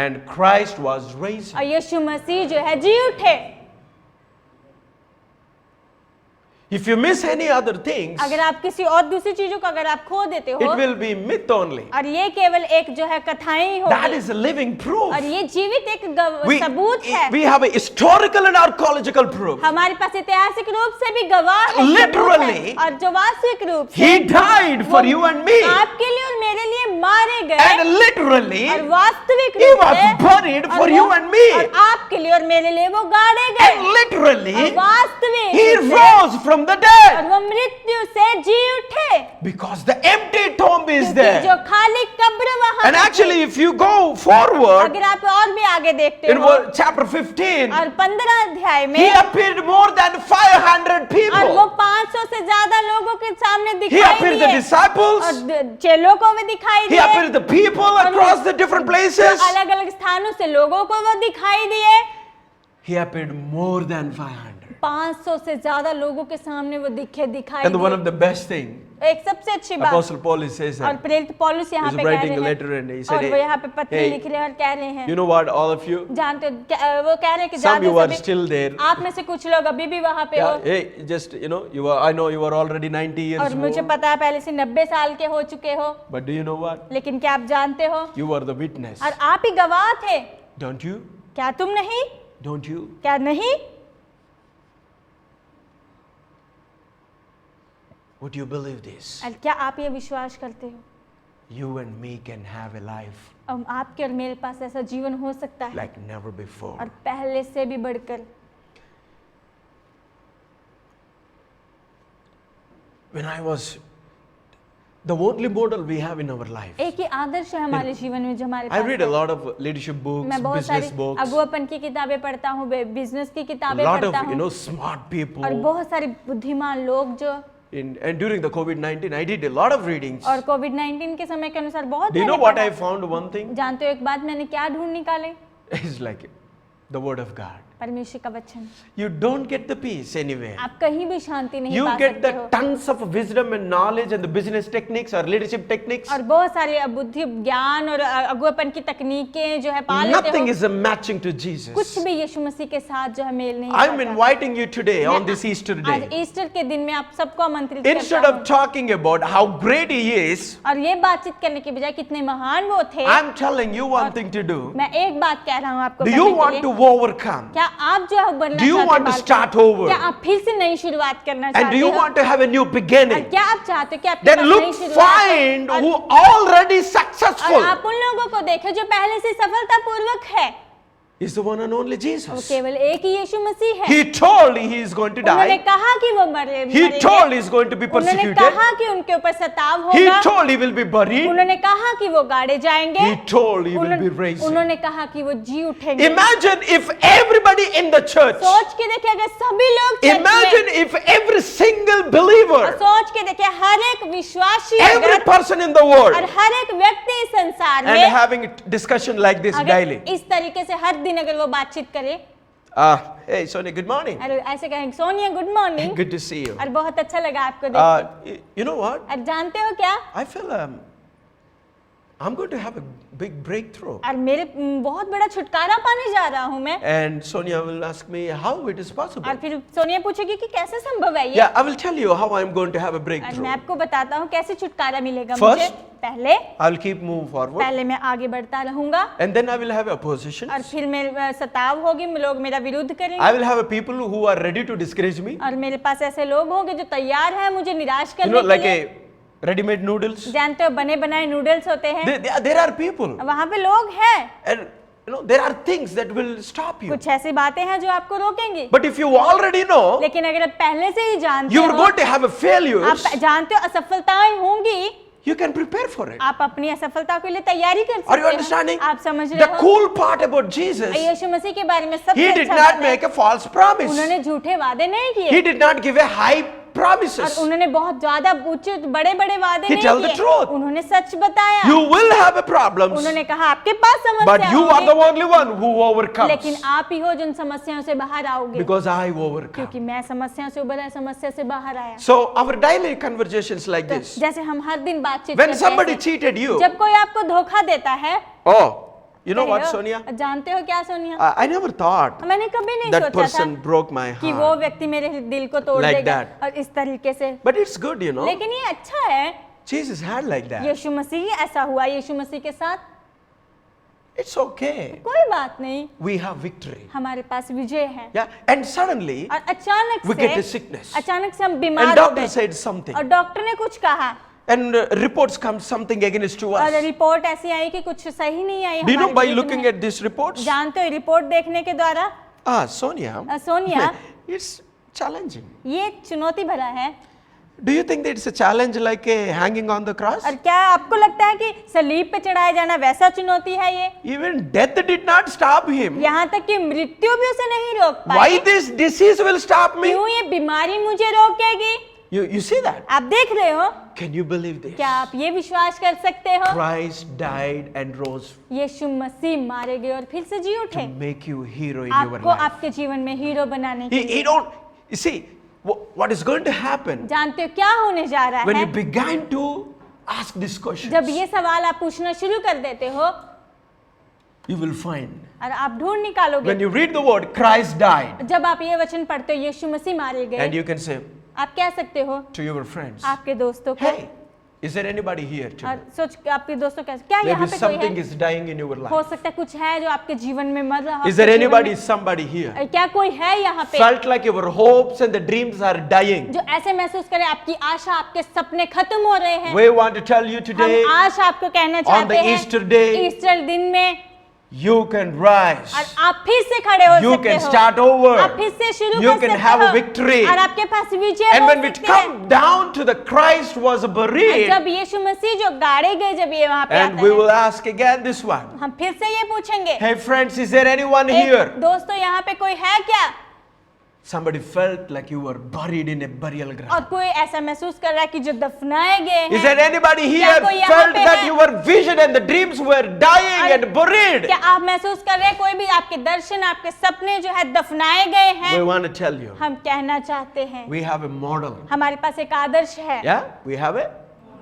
and Christ was raised. और यीशु मसीह जो है जी उठे If you miss any other things, अगर आप किसी और दूसरी चीजों को अगर आप खो देते it हो will be myth only. और ये केवल एक जो है कथाएं ही That होगी is a living proof. और ये जीवित एक सबूत है We have a historical and archaeological proof. हमारे पास ऐतिहासिक रूप से भी गवाह है सबूत Literally, है, और जो वास्तविक रूप से He died for you and me. आपके लिए और मेरे लिए मारे गए And literally, और वास्तविक He रूप was से buried और for वो- you and me. और आपके लिए और मेरे लिए वो गाड़े And गए literally, और वास्तविक He रूप से- rose from the और dead. वो मृत्यु से जी उठे Because the empty tomb is क्योंकि जो there. खाली कब्र वहां And पे actually, थी। if you go forward, अगर आप और भी आगे देखते in हो chapter 15, और 15 अध्याय में He appeared more than 500 और वो people. 500 से ज्यादा लोगों के सामने He दिखाई appeared the दिए disciples. और चेलों को भी दिखाई He दिए appeared the people across the different places. अलग अलग स्थानों से लोगों को वो दिखाई दिए He appeared more than 500. 500 से ज्यादा लोगों के सामने वो दिखाई And one दिए। of the best thing, एक सबसे अच्छी बात, Apostle Paul says और that प्रेरित पौलुस यहाँ he's पे कह writing a रहे letter and he हैं, said, और वो यहाँ पे पत्री hey, लिख रहे हैं और कह रहे हैं, you know what, all of you, जानते वो कह रहे हैं कि some जानते you are सभी still there. आप में से कुछ लोग अभी भी वहाँ पे हो, Yeah, hey, just you know, I know you are already 90 years और मुझे old. पता है पहले से 90 साल के हो चुके हो, But do you know what? लेकिन क्या आप जानते हो, You are the witness. और आप ही गवाह थे, Don't you? क्या तुम नहीं, Don't you? क्या नहीं? Would you believe this? और क्या आप ये विश्वास करते हो, You and me can have a life आपके और मेरे पास ऐसा जीवन हो सकता है like never before. और पहले से भी बढ़कर। When I was the only model we have in our life. एक ही आदर्श है हमारे जीवन में जो हमारे I पास read a है। lot of leadership books, मैं बहुत सारी business books, अगुवापन की किताबें पढ़ता हूँ, बिजनेस की a किताबें lot पढ़ता of हूँ, smart और people. बहुत सारे बुद्धिमान लोग जो, And during the COVID-19, I did a lot of readings. और कोविड-19 के समय के अनुसार बहुत Do you know मैंने what पढ़ा। I found? One thing जानते हो एक बात मैंने क्या ढूंढ निकाले, is like the word of God. परमेश्वर का वचन। You don't get the peace anywhere. आप कहीं भी शांति नहीं You पा get सकते the हो, tons of wisdom and knowledge and the business techniques or leadership techniques. और बहुत सारे बुद्धि ज्ञान और अगुवापन की तकनीकें जो है पा लेते Nothing हो, is matching to Jesus. कुछ भी यीशु मसीह के साथ जो है मेल नहीं I'm खाता। inviting you today on मैं this Easter आज day. ईस्टर के दिन में आप सबको आमंत्रित Instead करता of हूँ, talking about how great He is, और ये बातचीत करने के बजाय कितने महान वो थे, I'm telling you one thing to do. मैं एक बात कह रहा हूँ आपको Do करने you के want लिए। to overcome? क्या आप जो है बनना Do you चाहते want to हैं start बालक? over? क्या आप फिर से नई शुरुआत करना And do चाहते you हो, want to have a new और beginning? क्या आप चाहते हो कि आपके Then पास look, नई शुरुआत हो? find और- who already और successful आप उन लोगों को देखो जो पहले से सफलतापूर्वक है, is the one and only वो Jesus. केवल एक ही यीशु मसीह है। He told he is going to उन्होंने die. कहा कि वो He told he मरेंगे, is going to be उन्होंने persecuted. कहा कि उनके ऊपर सताव He होगा, told he will be buried. उन्होंने कहा कि वो गाड़े जाएंगे, He told he will be raised. उन्होंने कहा कि वो जी उठेंगे। Imagine if everybody in the church, सोच के देखिए अगर सभी लोग चर्च में- imagine if every single और believer, सोच के देखिए हर एक विश्वासी every अगर person in the और world, हर एक व्यक्ति इस संसार and में having a discussion like this अगर daily. इस तरीके से हर दिन अगर वो बातचीत करे, Hey Sonia, good morning. और ऐसे कहेंगे Sonia good morning, Good to see you. और बहुत अच्छा लगा आपको देख You know what? के। और जानते हो क्या, I feel I'm going to have a big breakthrough. और मेरे बहुत बड़ा छुटकारा पाने जा रहा हूँ मैं। And Sonia will ask me how it is possible. और फिर सोनिया पूछेगी कि कैसे संभव है ये, Yeah, I will tell you how I'm going to have a और मैं breakthrough. आपको बताता हूँ कैसे छुटकारा मिलेगा First, मुझे। पहले I'll keep moving forward. पहले मैं आगे बढ़ता रहूंगा, And then I will have opposition. और फिर मेरे सताव होगी, लोग मेरा विरोध I करेंगे, will have a people who are ready to discourage me. और मेरे पास ऐसे लोग होंगे जो तैयार हैं मुझे निराश You करने know, के like लिए। a ready-made noodles. जानते हो बने बनाए नूडल्स होते हैं, There are people. वहाँ पे लोग हैं, And you know, there are things that will stop you. कुछ ऐसी बातें हैं जो आपको रोकेंगी। But if you already know, लेकिन अगर आप पहले से ही जानते you are हो, going to have a failures, आप जानते हो असफलताएं होंगी, you can prepare for it. आप अपनी असफलता के लिए तैयारी कर Are you सकते understanding? हो। आप समझ The रहे हो, cool part about Jesus, यीशु मसीह के बारे में सबसे he did अच्छा not बात है, make a false promise. उन्होंने झूठे वादे नहीं किए, He did not give a high और promises. उन्होंने बहुत ज्यादा उच्च बड़े बड़े वादे He नहीं tell the किए, truth. उन्होंने सच बताया। You will have a problems, उन्होंने कहा आपके पास but समस्या you are the होगी, only one who overcomes. लेकिन आप ही हो जिन समस्याओं से बाहर आओगे, Because I overcome. क्योंकि मैं समस्याओं से उभरा, समस्या से बाहर आया। So our daily conversations like this. जैसे हम हर दिन बातचीत When करते somebody हैं, cheated you, जब कोई आपको धोखा देता है, oh, you know कहे what, हो, Sonia? जानते हो क्या सोनिया, I never thought मैंने कभी नहीं that सोचा था person broke my कि वो heart. व्यक्ति मेरे दिल को तोड़ Like देगा, that. और इस तरीके से। But it's good, you know. लेकिन ये अच्छा है, Jesus had like that. यीशु मसीह ऐसा हुआ यीशु मसीह के साथ, It's okay. कोई बात नहीं, We have victory. हमारे पास विजय है। Yeah. And suddenly, और अचानक we get a से sickness. अचानक से हम And बीमार हो doctor गए, said something. और डॉक्टर ने कुछ कहा, And reports come something against to और us. रिपोर्ट ऐसी आई कि कुछ सही नहीं आई Do you know हमारे by विरुद्ध looking में। at these reports? जानते हो रिपोर्ट देखने के द्वारा, Sonia, सोनिया, it's challenging. ये चुनौती भरा है। Do you think that it's a challenge like hanging on the cross? और क्या आपको लगता है कि सलीब पे चढ़ाया जाना वैसा चुनौती है ये? Even death did not stop him. यहाँ तक कि मृत्यु भी उसे नहीं रोक Why pi. this disease will stop me? क्यों ये बीमारी मुझे रोकेगी? You see that? आप देख रहे हो, Can you believe this? क्या आप ये विश्वास कर सकते हो? Christ died and rose यीशु मसीह मारे गए और फिर से जी to उठे, make you hero in your आपको life. आपके जीवन में हीरो बनाने के लिए। You see, what is going to happen जानते हो क्या होने जा रहा when you है? begin to ask this question? जब ये सवाल आप पूछना शुरू कर देते हो You will find और आप ढूंढ निकालोगे, when you read the word Christ died, जब आप ये वचन पढ़ते हो यीशु मसीह मारे and गए, you can say आप कह सकते हो to your friends, आपके दोस्तों को, hey, is there anybody here today? और सोच आपके दोस्तों क्या क्या Maybe यहाँ पे कोई something है? is dying in your हो life. सकता है कुछ है जो आपके जीवन में मर रहा हो, Is there आपके जीवन anybody, में- somebody here, क्या कोई है यहाँ पे felt like your hopes and the dreams are dying? जो ऐसे महसूस करे आपकी आशा, आपके सपने खत्म हो रहे हैं? We want to tell you हम today, आज आपको कहना on चाहते the हैं, Easter day, ईस्टर दिन में you can rise. और आप फिर से खड़े हो You सकते can हो, start over. आप फिर से शुरू You कर can सकते have हो, a victory. और आपके पास विजय And हो when we सकती है। come down to the Christ was और buried, जब यीशु मसीह जो गाड़े गए, जब ये वहाँ पे and आता we है, will ask again this one. हम फिर से ये पूछेंगे, Hey friends, is there anyone "A, here? दोस्तों यहाँ पे कोई है क्या?" Somebody felt like you were buried in a burial और ground. कोई ऐसा महसूस कर रहा है कि जो दफनाए गए Is हैं, there anybody क्या here कोई यहाँ felt पे that है? your vision and the dreams were dying और and buried? क्या आप महसूस कर रहे हैं कोई भी आपके दर्शन, आपके सपने जो है दफनाए गए हैं? We want to tell you, हम कहना चाहते हैं, we have a model. हमारे पास एक आदर्श है, Yeah, we have it.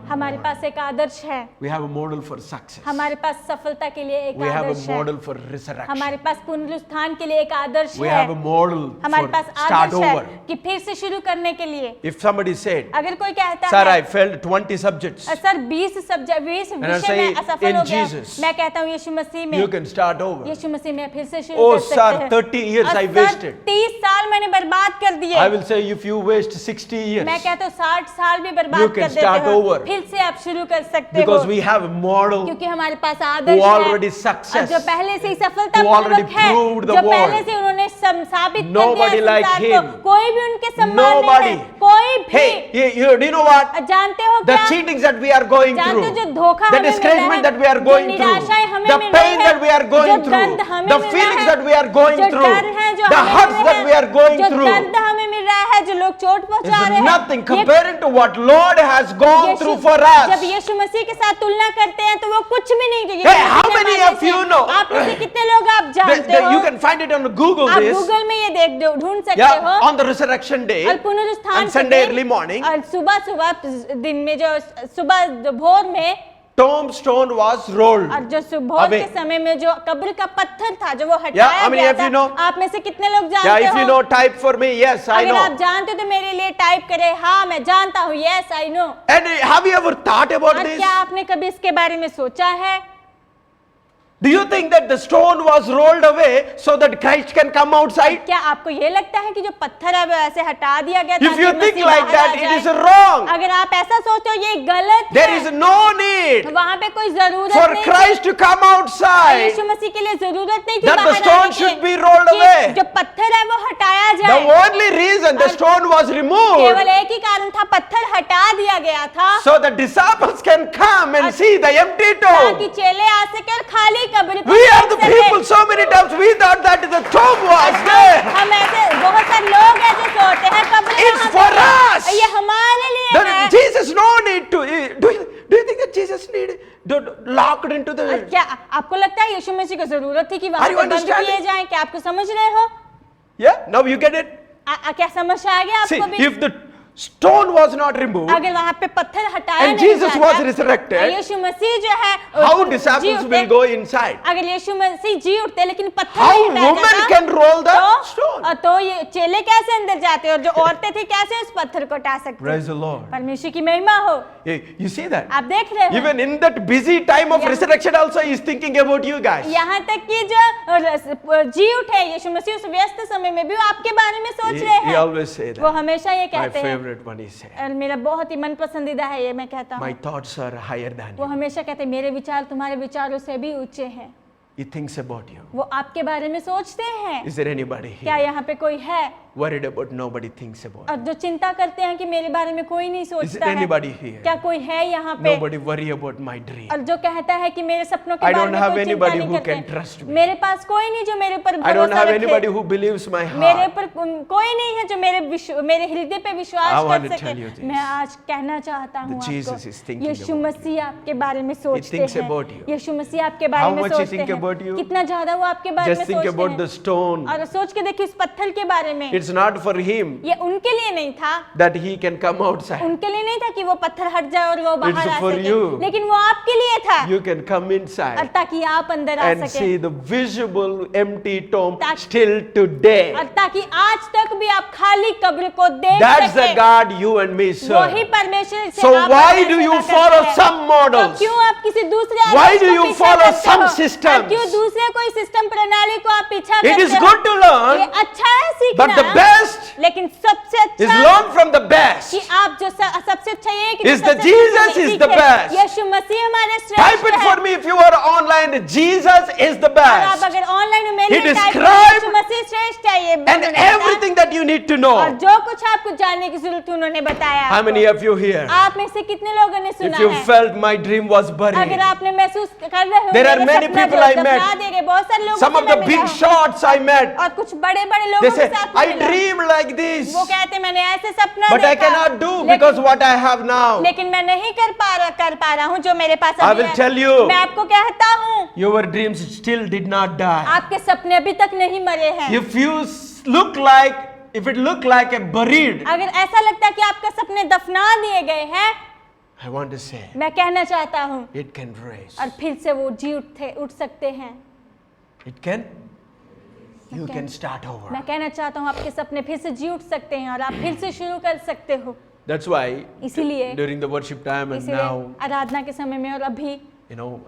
हमारे पास एक आदर्श है, We have a model for success. हमारे पास सफलता के लिए एक We have a आदर्श है, model for resurrection. हमारे पास पुनरुत्थान के लिए एक आदर्श We है, have a model हमारे for पास start आदर्श है over. कि फिर से शुरू करने के लिए। If somebody said, अगर कोई कहता Sir, है, I failed 20 subjects, sir 20 subject 20 And I विषय say, में असफल in हो गया, Jesus, मैं कहता हूँ यीशु मसीह में, you can start over. यीशु मसीह में फिर से शुरू Oh, कर sir, सकते हैं। 30 years और I सर, wasted. 30 साल मैंने बर्बाद कर दिए। I will say, if you waste 60 years, मैं कहता हूँ 60 साल भी बर्बाद You कर can देते start हो, over. फिर से आप शुरू कर सकते because हो, we have a model क्योंकि हमारे पास who आदर्श already है, और success. जो पहले से ही सफलता who already पूर्वक है, proved the जो पहले world. से उन्होंने साबित कर Nobody दिया like संसार को, him. कोई भी उनके समान Nobody. नहीं है, कोई भी। Hey, do you know what? जानते हो The क्या? cheatings that we are going जानते through, हो जो धोखा the हमें मिल रहा discouragement है, that we are जो going through, निराशाएं हमें the मिल रही pain है, that we are जो going through, दर्द हमें the मिल रहा feelings है, that we are going जो through, डर है जो the हमें hurts मिल that रहे we are हैं, going जो through, दर्द हमें मिल रहा है, जो लोग चोट पहुंचा is रहे हैं, nothing ये comparing to what Lord has gone Yeshu- through for जब us. यीशु मसीह के साथ तुलना करते हैं तो वो कुछ भी नहीं। जो यीशु Hey, how मसीह many हमारे of से- you know? आप में से कितने लोग आप जानते हो? You can find it on Google आप this. गूगल में ये ढूंढ सकते Yeah, हो। on the resurrection day, और पुनरुत्थान on के Sunday दिन, early morning, और सुबह दिन में जो सुबह जो भोर में, tombstone was rolled. और जो भोर away. के समय में जो कब्र का पत्थर था जो वो Yeah, हटाया how many गया of you था, know? आप में से कितने लोग Yeah, जानते if you हो? know, type for me. Yes, I अगर आप know. जानते हो तो मेरे लिए टाइप करें, हाँ मैं जानता हूँ, yes I know. And have you ever thought about और this? क्या आपने कभी इसके बारे में सोचा है? Do you think that the stone was rolled away so that Christ can come outside? क्या आपको ये लगता है कि जो पत्थर है वो ऐसे हटा दिया गया If ताकि you think मसीह like बाहर that, आ it जाए? is wrong. अगर आप ऐसा सोचते हो ये गलत There है, is no need वहाँ पे कोई जरूरत for नहीं Christ to come थी, outside. यीशु मसीह के लिए जरूरत नहीं थी That the बाहर stone आने की, should be rolled कि away. जो पत्थर है वो हटाया The जाए। only reason the stone was removed केवल एक ही कारण था, पत्थर हटा दिया गया था so the disciples can come and see the empty ताकि tomb. चेले आ सके और खाली कब्र को We are देख the सके। people, so many times we thought that the tomb was there. हम ऐसे बहुत सारे लोग हैं जो सोचते हैं कब्र It's वहाँ for पे है। us. ये हमारे लिए है। That Jesus no need to. Do you think that Jesus need locked into the? क्या आपको लगता है यीशु मसीह को जरूरत थी कि वहां Are you पे बंद understanding? किए जाएं? क्या आपको समझ रहे हो? Yeah. Now you get it. क्या समझ आ गया See, आपको भी? if the stone was not removed, अगर वहां पे पत्थर हटाया And नहीं Jesus जाता, was resurrected, यीशु मसीह जो है how जी disciples उठते, will go inside? अगर यीशु मसीह जी उठते लेकिन पत्थर How नहीं हटाया women जाता, can roll the stone? तो ये चेले कैसे अंदर जाते और जो औरतें थी कैसे उस पत्थर को हटा सकती? Praise the Lord. परमेश्वर की महिमा हो। You see that? आप देख रहे हो? Even in that busy time of Yeah. resurrection, also He is thinking about you guys. यहाँ तक कि जो जी उठे यीशु मसीह उस व्यस्त समय में भी वो आपके बारे में सोच रहे He हैं। always say वो that. हमेशा ये My कहते हैं, favorite one is said. और मेरा बहुत ही मन पसंदीदा है ये मैं कहता My हूँ, thoughts are higher than वो you. हमेशा कहते हैं मेरे विचार तुम्हारे विचारों से भी ऊंचे हैं। He thinks about you. वो आपके बारे में सोचते हैं। Is there anybody क्या here यहाँ पे कोई है worried about nobody thinks about? और जो चिंता करते हैं कि मेरे बारे में कोई नहीं Is there सोचता है? anybody here? क्या कोई है यहाँ पे Nobody worry about my dream. और जो कहता है कि मेरे सपनों के I बारे don't में have कोई चिंता anybody नहीं who करते? can trust me. मेरे पास कोई नहीं जो मेरे ऊपर I don't भरोसा have रखे। anybody who believes my मेरे heart. ऊपर कोई नहीं है जो मेरे हृदय पे I विश्वास want कर to tell you सके। this. मैं आज कहना चाहता हूँ That Jesus is आपको, thinking यीशु about मसीह आपके बारे में सोचते thinks हैं। about you. यीशु मसीह आपके बारे How में much he सोचते think about हैं। you? कितना ज्यादा वो आपके बारे में Just think सोचते about the हैं। stone. और सोच के देखिए उस पत्थर के बारे में। it's not for him ये उनके लिए नहीं था, that he can come outside. उनके लिए नहीं था कि वो पत्थर हट जाए और वो बाहर It's आ for सके, you. लेकिन वो आपके लिए था, You can come और inside ताकि आप अंदर आ and सके, see the visible empty tomb ताकि- still today. और ताकि आज तक भी आप खाली कब्र को देख That's the सके। God you and me वही serve. परमेश्वर से So आप why अपना do you सेवा करते follow हैं? some models? तो क्यों आप किसी दूसरे Why आदर्श do को you पीछा follow करते some हो? systems? और क्यों दूसरे कोई सिस्टम प्रणाली को आप पीछा It करते is हो? good to learn, ये अच्छा है सीखना, but the best लेकिन सबसे is अच्छा learn from the best. कि आप जो सबसे अच्छा ये है कि Is जो the सबसे Jesus अच्छा is सीखे। the best. यीशु मसीह हमारे Type श्रेष्ठ it है। for me if you are online. Jesus is the और आप best. अगर ऑनलाइन में He मेरे लिए टाइप described करें, यीशु मसीह श्रेष्ठ है, ये And बोलना था। everything that you need to और know. जो कुछ आपको जानने की जरूरत है उन्होंने बताया How आपको। many of you here? आप में से कितने लोगों ने सुना If you है? felt my dream was अगर buried. आपने महसूस कर रहे हो There are मेरे many सपना people जो I met. दफना दे रहे, बहुत सारे लोगों Some से of the मैं big मिला हूं। shots I met. और कुछ बड़े बड़े They लोगों say, के साथ I मिला। dream like this. वो कहते मैंने ऐसे सपना But I देखा, cannot do लेकिन- because what I have now. लेकिन मैं नहीं कर पा रहा हूँ जो मेरे पास I अभी will है। tell you. मैं आपको कहता हूँ Your dreams still did not die. आपके सपने अभी तक नहीं मरे हैं। If you look like, if it look like a buried, अगर ऐसा लगता है कि आपके सपने दफना दिए गए हैं, I want to say, मैं कहना चाहता हूँ it can raise. और फिर से वो जी उठ सकते हैं। It can. You Okay. can start over. मैं कहना चाहता हूँ आपके सपने फिर से जी उठ सकते हैं और आप फिर से शुरू कर सकते हो। That's why इसीलिए during the worship time and इसीलिए now, आराधना के समय में और अभी, you know,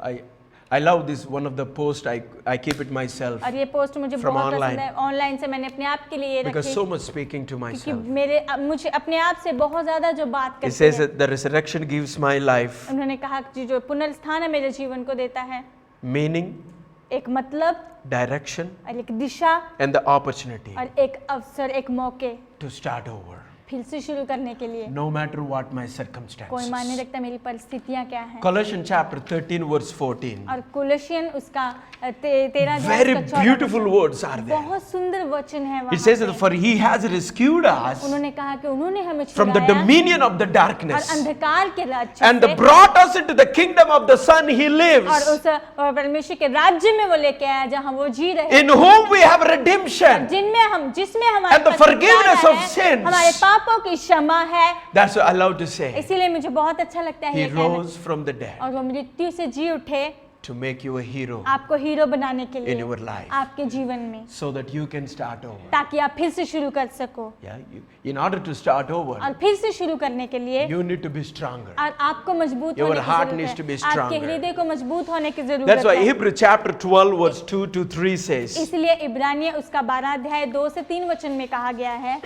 I love this one of the post. I keep it myself और ये पोस्ट मुझे From बहुत online. पसंद है। ऑनलाइन से मैंने अपने आप के लिए because रखी so much speaking to क्योंकि myself. मुझे अपने आप से बहुत ज्यादा जो बात It करती says है। that the resurrection gives my life उन्होंने कहा कि जो पुनरुत्थान है मेरे जीवन को देता है meaning, एक मतलब direction, और एक दिशा and the opportunity और एक अवसर, एक मौके to start over. फिर से शुरू करने के लिए। No matter what my कोई circumstances. मायने रखता मेरी परिस्थितियां क्या हैं। Colossians chapter 13 verse 14. और कोलोसियन उसका 13 Very beautiful words are there. बहुत सुंदर वचन है वहाँ It says that पे। for he has rescued us उन्होंने कहा कि उन्होंने हमें from the छुड़ाया dominion of the और darkness अंधकार के राज्य and से brought us into the kingdom of the Son he और lives, उस परमेश्वर के राज्य में वो लेके आया जहाँ वो जी रहे in whom we have redemption. जिसमें हमारे And the पास forgiveness छुटकारा of है, sins. हमारे पापों की क्षमा है। That's what I love to say. इसीलिए मुझे बहुत अच्छा लगता है He ये कहना। rose from the dead और वो मृत्यु से जी उठे to make you a hero आपको हीरो बनाने के लिए in your life आपके जीवन में, so that you can start over. ताकि आप फिर से शुरू कर सको। Yeah, in order to start over, और फिर से शुरू करने के लिए you need to be stronger. और आपको मजबूत Your होने की heart जरूरत needs to be है। आपके stronger. हृदय को मजबूत होने की That's जरूरत why है। Hebrew chapter 12 verse 2 to 3 says, इसलिए इब्रानिय उसका 12 अध्याय 2 से 3 वचन में कहा गया है।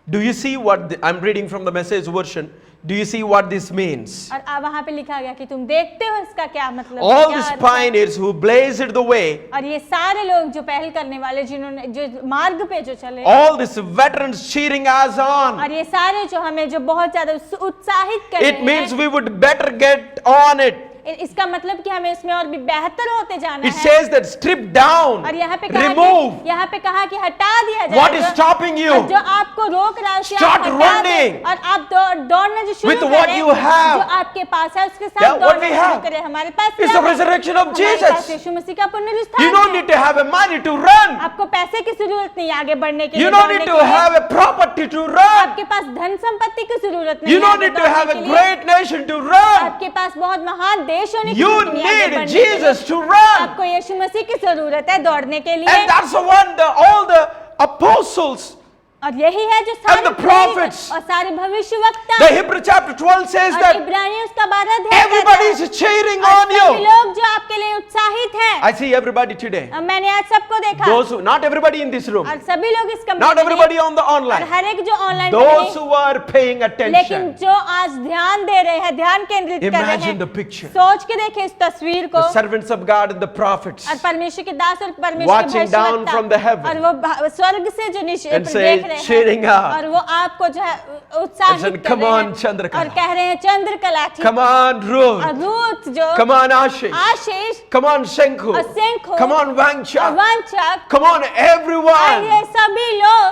do you see what I'm reading from the message version? Do you see what this means? और वहाँ पे लिखा गया कि तुम देखते हो इसका क्या मतलब है, All क्या these अर्थ है? pioneers who blazed the way, और ये सारे लोग जो पहल करने वाले जिन्होंने जो मार्ग पे जो चले, all these veterans cheering us on. और ये सारे जो हमें जो बहुत ज्यादा उत्साहित कर It रहे means हैं, we would better get on it. इसका मतलब कि हमें इसमें और भी बेहतर होते जाना It है। says that strip down, और यहाँ पे कहा remove कि यहाँ पे कहा कि हटा दिया जाए what is stopping और you जो आपको रोक रहा है उसे Start आप हटा दें running और आप दौड़ना जो शुरू with करें, what you have. जो आपके पास है उसके साथ Yeah, what दौड़ना we शुरू have करें। हमारे पास is क्या the है? resurrection of हमारे Jesus. पास यीशु मसीह का पुनरुत्थान You don't है। need to have a money to run. आपको पैसे की जरूरत नहीं आगे बढ़ने के लिए, You don't दौड़ने need के to लिए। have a property to run. आपके पास धन संपत्ति की जरूरत नहीं You है don't आगे need to बढ़ने have के a लिए। great nation to run. आपके पास बहुत महान देश होने की You जरूरत नहीं है आगे need बढ़ने के लिए। Jesus to run. आपको यीशु मसीह की जरूरत है दौड़ने के लिए। And that's the one all the apostles, और यही है जो सारे the prophets. और सारे भविष्यवक्ता the Hebrew chapter 12 says और that इब्रानियों उसका 12 अध्याय everybody कहता है, is cheering और on सभी you. लोग जो आपके लिए उत्साहित हैं। I see everybody today. अब मैंने आज सबको देखा Those who, not everybody in this room, और सभी लोग इस कमरे not में everybody नहीं, on the और online, हर एक जो online those who are paying लेकिन attention. जो आज ध्यान दे रहे हैं, ध्यान केंद्रित कर रहे Imagine हैं, the picture. सोच के देखें इस तस्वीर को The servants of God and the prophets और परमेश्वर के दास और परमेश्वर के watching down भविष्यवक्ता from the heaven और वो स्वर्ग से जो नीचे and देख say, रहे cheering हैं up. और वो आपको जो है उत्साहित And कर come रहे on, हैं चंद्रकला. और कह रहे हैं चंद्रकला ठीक Come on, और Ruth. रूथ जो Come on, Ashish. Ashish Come on, Senku. और सेंखो Come on, और Vangcha. वांचक Come on, और everyone. ये सभी लोग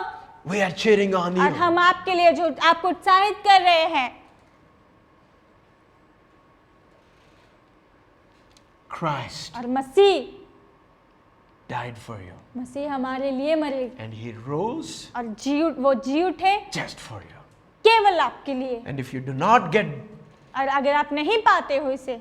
We are cheering on और you. हम आपके लिए जो आपको उत्साहित कर रहे हैं। Christ. और मसीह died for you. मसीह हमारे लिए मरे And he rose और वो जी उठे just for you. केवल आपके लिए। And if you do not get, और अगर आप नहीं पाते हो इसे,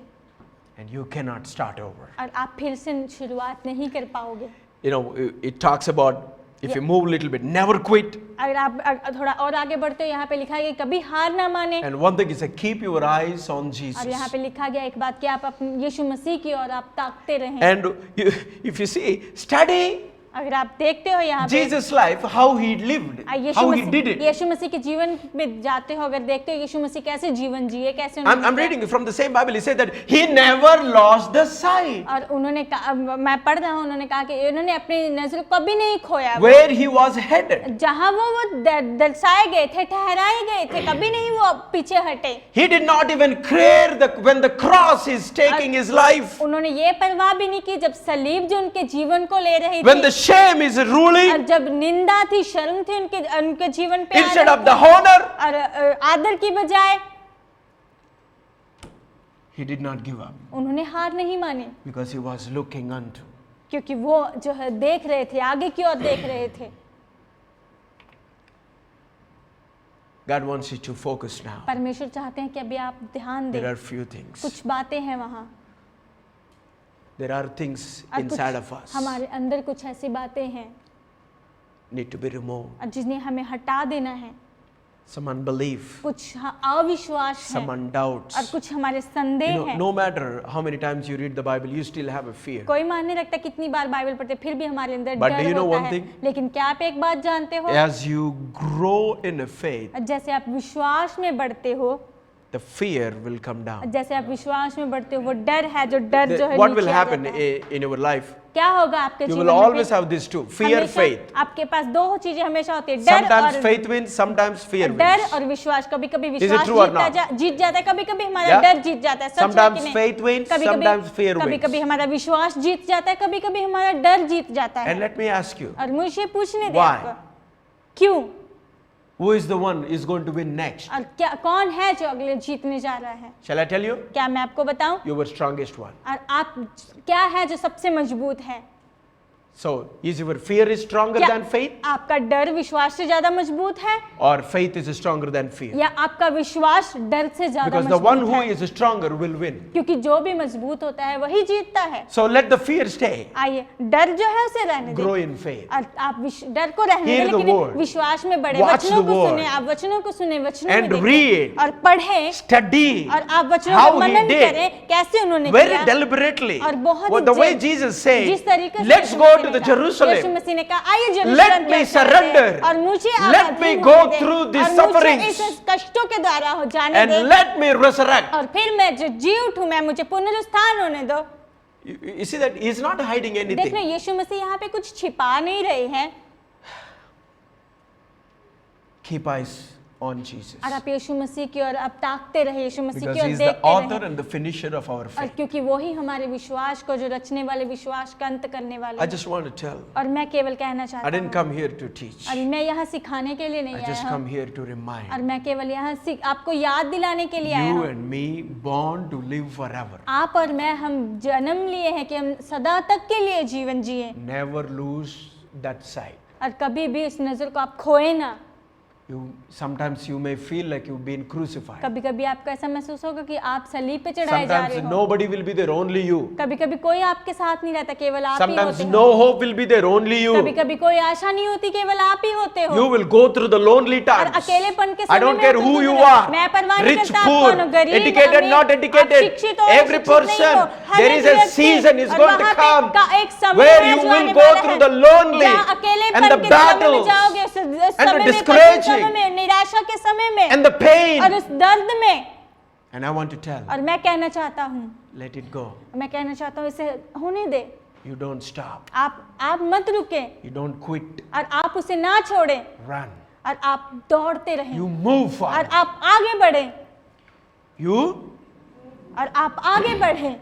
and you cannot start over. और आप फिर से शुरुआत नहीं कर पाओगे। You know, it talks about, if you move a little bit, never quit. अगर आप थोड़ा और आगे बढ़ते हो, यहाँ पे लिखा है कि कभी हार ना माने। And one thing is that keep your eyes on Jesus. और यहाँ पे लिखा गया एक बात कि आप अपने यीशु मसीह की ओर आप ताकते रहें। And if you see, study अगर आप देखते हो यहाँ पे Jesus' life, how he lived, how he did it. यीशु मसीह के जीवन में जाते हो, अगर देखते हो यीशु मसीह कैसे जीवन जिए, कैसे I'm reading from the same Bible. He said that he never lost the sight. और उन्होंने मैं पढ़ रहा हूँ, उन्होंने कहा कि उन्होंने अपनी नजर कभी नहीं खोया। Where he was headed. जहाँ वो दर्शाए गए थे, ठहराए गए थे, कभी नहीं वो पीछे हटे। He did not even care when the cross is taking his life. उन्होंने ये परवाह भी नहीं की जब सलीब जो उनके जीवन को ले रही When थी, the shame is ruling, और जब निंदा थी, शर्म थी उनके जीवन पे, instead of the honor, और आदर की बजाय he did not give up उन्होंने हार नहीं मानी, because he was looking unto. क्योंकि वो जो है देख रहे थे, आगे की ओर देख रहे थे। God wants you to focus now. परमेश्वर चाहते हैं कि अभी आप ध्यान दें। There are few things. कुछ बातें हैं वहाँ, There are things और inside कुछ of us हमारे अंदर कुछ ऐसी बातें हैं need to be removed. और जिन्हें हमें हटा देना है। Some unbelief, कुछ अविश्वास है some doubts. और कुछ हमारे संदेह हैं। No matter how many times you read the Bible, you still have a fear. कोई मान नहीं रखता कितनी बार बाइबल पढ़ते, फिर भी हमारे अंदर But do डर you know होता one है। thing? लेकिन क्या आप एक बात जानते हो, As you grow in faith, जैसे आप विश्वास में बढ़ते हो, the fear will come down. जैसे आप विश्वास में बढ़ते हो, वो डर है जो डर जो है What will नीचे आ happen जाता है। in your life? क्या होगा आपके You जीवन will में? always have these two, fear, हमेशा faith. आपके पास दो चीजें हमेशा होती है, डर Sometimes और faith wins, sometimes fear डर wins. और विश्वास। कभी कभी it विश्वास true or not? जीत जाता है, कभी कभी हमारा Yeah. डर जीत जाता है। सच है कि Sometimes नहीं? faith wins, कभी sometimes fear कभी wins. कभी हमारा विश्वास जीत जाता है, कभी कभी हमारा डर जीत जाता है। And let me ask you, और मुझे पूछने दे Why? आपको, क्यों? who is the one is going to win next? और क्या कौन है जो अगले जीतने जा रहा है? Shall I tell you? क्या मैं आपको बताऊं? You were strongest one. और आप क्या है जो सबसे मजबूत है? So, is your fear is stronger क्या than faith, आपका डर विश्वास से ज्यादा मजबूत है, or faith is stronger than fear? या आपका विश्वास डर से ज्यादा Because the one मजबूत who है? is stronger will win. क्योंकि जो भी मजबूत होता है वही जीतता है। So let the fear stay. आइए, डर जो है उसे रहने दें। Grow in faith. और आप डर को रहने Hear दें, the लेकिन word. विश्वास में बढ़े, Watch वचनों the को word. सुने, आप वचनों को सुने, वचनों And में read. देखें और पढ़ें, Study और आप वचनों how का he मनन did. करें कैसे उन्होंने Very किया। deliberately. और बहुत Well, ही the way जिस Jesus said, तरीके से let's Yeshu go Masih to ने the कहा, Jerusalem. यीशु मसीह ने कहा, आइए Let यरूशलेम me की ओर चलते हैं, surrender. और मुझे Let me आज़ादी go होने दें, through these और मुझे sufferings. इस कष्टों के द्वारा हो जाने And दें, let me resurrect. और फिर मैं जो जी उठूं, मैं मुझे पुनरुत्थान होने दो। You see that he's not hiding देख anything. रहे, यीशु मसीह यहाँ पे कुछ छिपा नहीं रहे हैं। Keep eyes on Jesus. और आप यीशु मसीह की ओर आप ताकते रहे, यीशु मसीह Because की ओर he's the देखते author रहे, and the finisher of our और faith. क्योंकि वो ही हमारे विश्वास को जो रचने वाले, विश्वास का अंत करने वाले I हैं। just want to tell, और मैं केवल कहना I चाहता didn't हूँ, come here to teach. और मैं यहाँ सिखाने के लिए नहीं I आया just हूँ, come here to और remind मैं केवल यहाँ आपको याद दिलाने के लिए आया you हूँ। and me born to live forever. आप और मैं, हम जन्म लिए हैं कि हम सदा तक के लिए जीवन जिए, Never lose that sight. और कभी भी इस नजर को आप खोए ना। Sometimes you may feel like you've been crucified. कभी कभी आपको ऐसा महसूस होगा कि आप सलीब पे चढ़ाए जा Sometimes रहे हो। nobody will be there, only you. कभी कभी कोई आपके साथ नहीं रहता, केवल आप ही Sometimes होते no हो। hope will be there, only कभी you. कभी कोई आशा नहीं होती, केवल आप ही होते हो। You will go through the lonely और times. अकेलेपन के I समय don't में care आप who गुजरे। you are, मैं परवाह नहीं rich, करता आप poor, कौन हो, गरीब, educated, अमीर, not आप educated. शिक्षित हो, Every शिक्षित नहीं person, हो, हर there एक is a व्यक्ति, season is और going to वहाँ पे come एक समय where है you जो will आने go वाला through है, the lonely जहाँ अकेलेपन and the के समय में battles जाओगे, उस and समय the में, कठिन discouraging समय में, निराशा के समय में, and the pain. और उस दर्द में। And I want to tell, और मैं कहना चाहता हूँ, let it go. मैं कहना चाहता हूँ, इसे होने दे। You don't stop. आप मत रुके, You don't quit. और आप उसे ना छोड़े, Run. और आप दौड़ते रहें, You move और forward. आप आगे बढ़े, You और आप आगे बढ़े।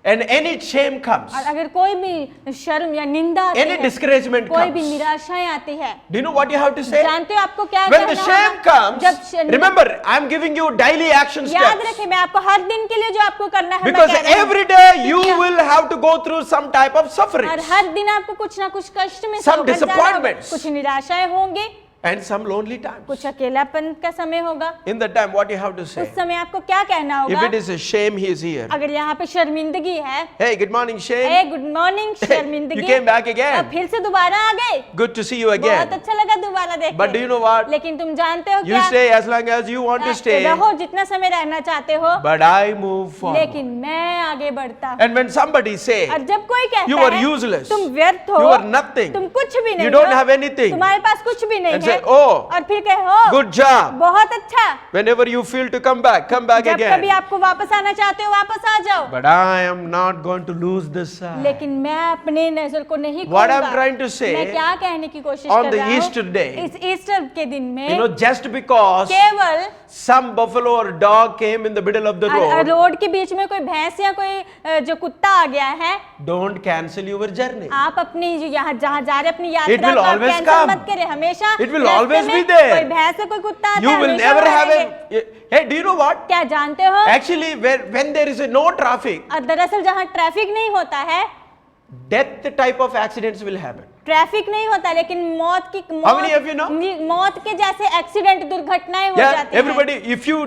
and any shame comes, और अगर कोई भी शर्म या निंदा आती any है, discouragement कोई भी comes, निराशाएं आती है, do you know what you have to say? जानते हो आपको क्या When the करना shame होगा? comes, जब remember, I am giving you daily action याद steps. रखें, मैं आपको हर दिन के लिए जो आपको करना है मैं Because कह रही हूं। every day you will have to go through some type of suffering और हर दिन आपको कुछ ना कुछ कष्ट में से Some होकर जाना होगा। disappointments. कुछ निराशाएं होंगी, and some lonely times. कुछ अकेलापन का समय होगा। In that time, what you have to say? उस समय आपको क्या कहना If होगा? it is a shame, he is here. अगर यहाँ पे शर्मिंदगी है, Hey, good morning, Shane. A good morning शर्मिंदगी, You came back again. अब फिर से दोबारा आ गए, Good to see you बहुत again. अच्छा लगा दोबारा देख But do you know what? लेकिन तुम जानते हो You क्या? stay as long as you want to stay. रहो जितना समय रहना चाहते हो, But I move forward. लेकिन मैं आगे बढ़ता हूँ। And when somebody says, और जब कोई कहता You are है useless. तुम व्यर्थ हो, You are nothing. तुम कुछ भी नहीं You don't हो, have anything. तुम्हारे पास कुछ भी नहीं And है, say, "Oh, और फिर कहो good job. बहुत अच्छा। Whenever you feel to come back जब कभी again. आपको वापस आना चाहते हो वापस आ जाओ, But I am not going to lose this side. लेकिन मैं अपने नजर को नहीं What खोऊंगा। I'm trying to say, मैं क्या कहने की कोशिश on कर the रहा हूँ, Easter day, इस ईस्टर के दिन में You know, just because केवल some buffalo or dog came in the middle of the road, road के बीच में कोई भैंस या कोई जो कुत्ता आ गया है, don't cancel your journey. आप अपनी जो यहाँ जहाँ जा रहे अपनी It यात्रा will को आप always कैंसिल come. मत करें, हमेशा It will रास्ते always में be there. कोई भैंस या कोई कुत्ता आता You है, will हमेशा never वो have रहेंगे। a. Hey, do you know what? क्या जानते हो? Actually, when there is no traffic, और दरअसल जहाँ ट्रैफिक नहीं होता है, death type of accidents will happen. Traffic नहीं होता, लेकिन How many of you know? मौत के जैसे एक्सीडेंट दुर्घटनाएं हो Yeah, जाती हैं। everybody. If you,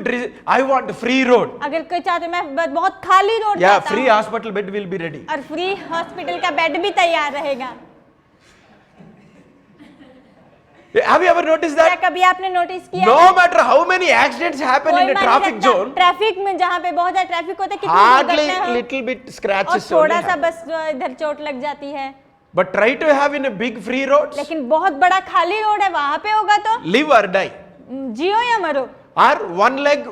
I want free road. अगर कोई चाहते मैं बहुत खाली रोड Yeah, चाहता free हूं, hospital bed will be ready. और फ्री हॉस्पिटल का बेड भी तैयार रहेगा। Have you ever noticed क्या that? कभी आपने नोटिस किया? No matter how many accidents happen कोई in a मायने traffic रखता, zone, ट्रैफिक में जहाँ पे बहुत ज्यादा ट्रैफिक होता है, कितनी hardly दुर्घटनाएं हो, little bit और scratches only थोड़ा सा happen. बस इधर चोट लग जाती है। But try to have in a big free roads, लेकिन बहुत बड़ा खाली रोड है, वहां पे होगा तो live or die. जियो या मरो, Or one leg,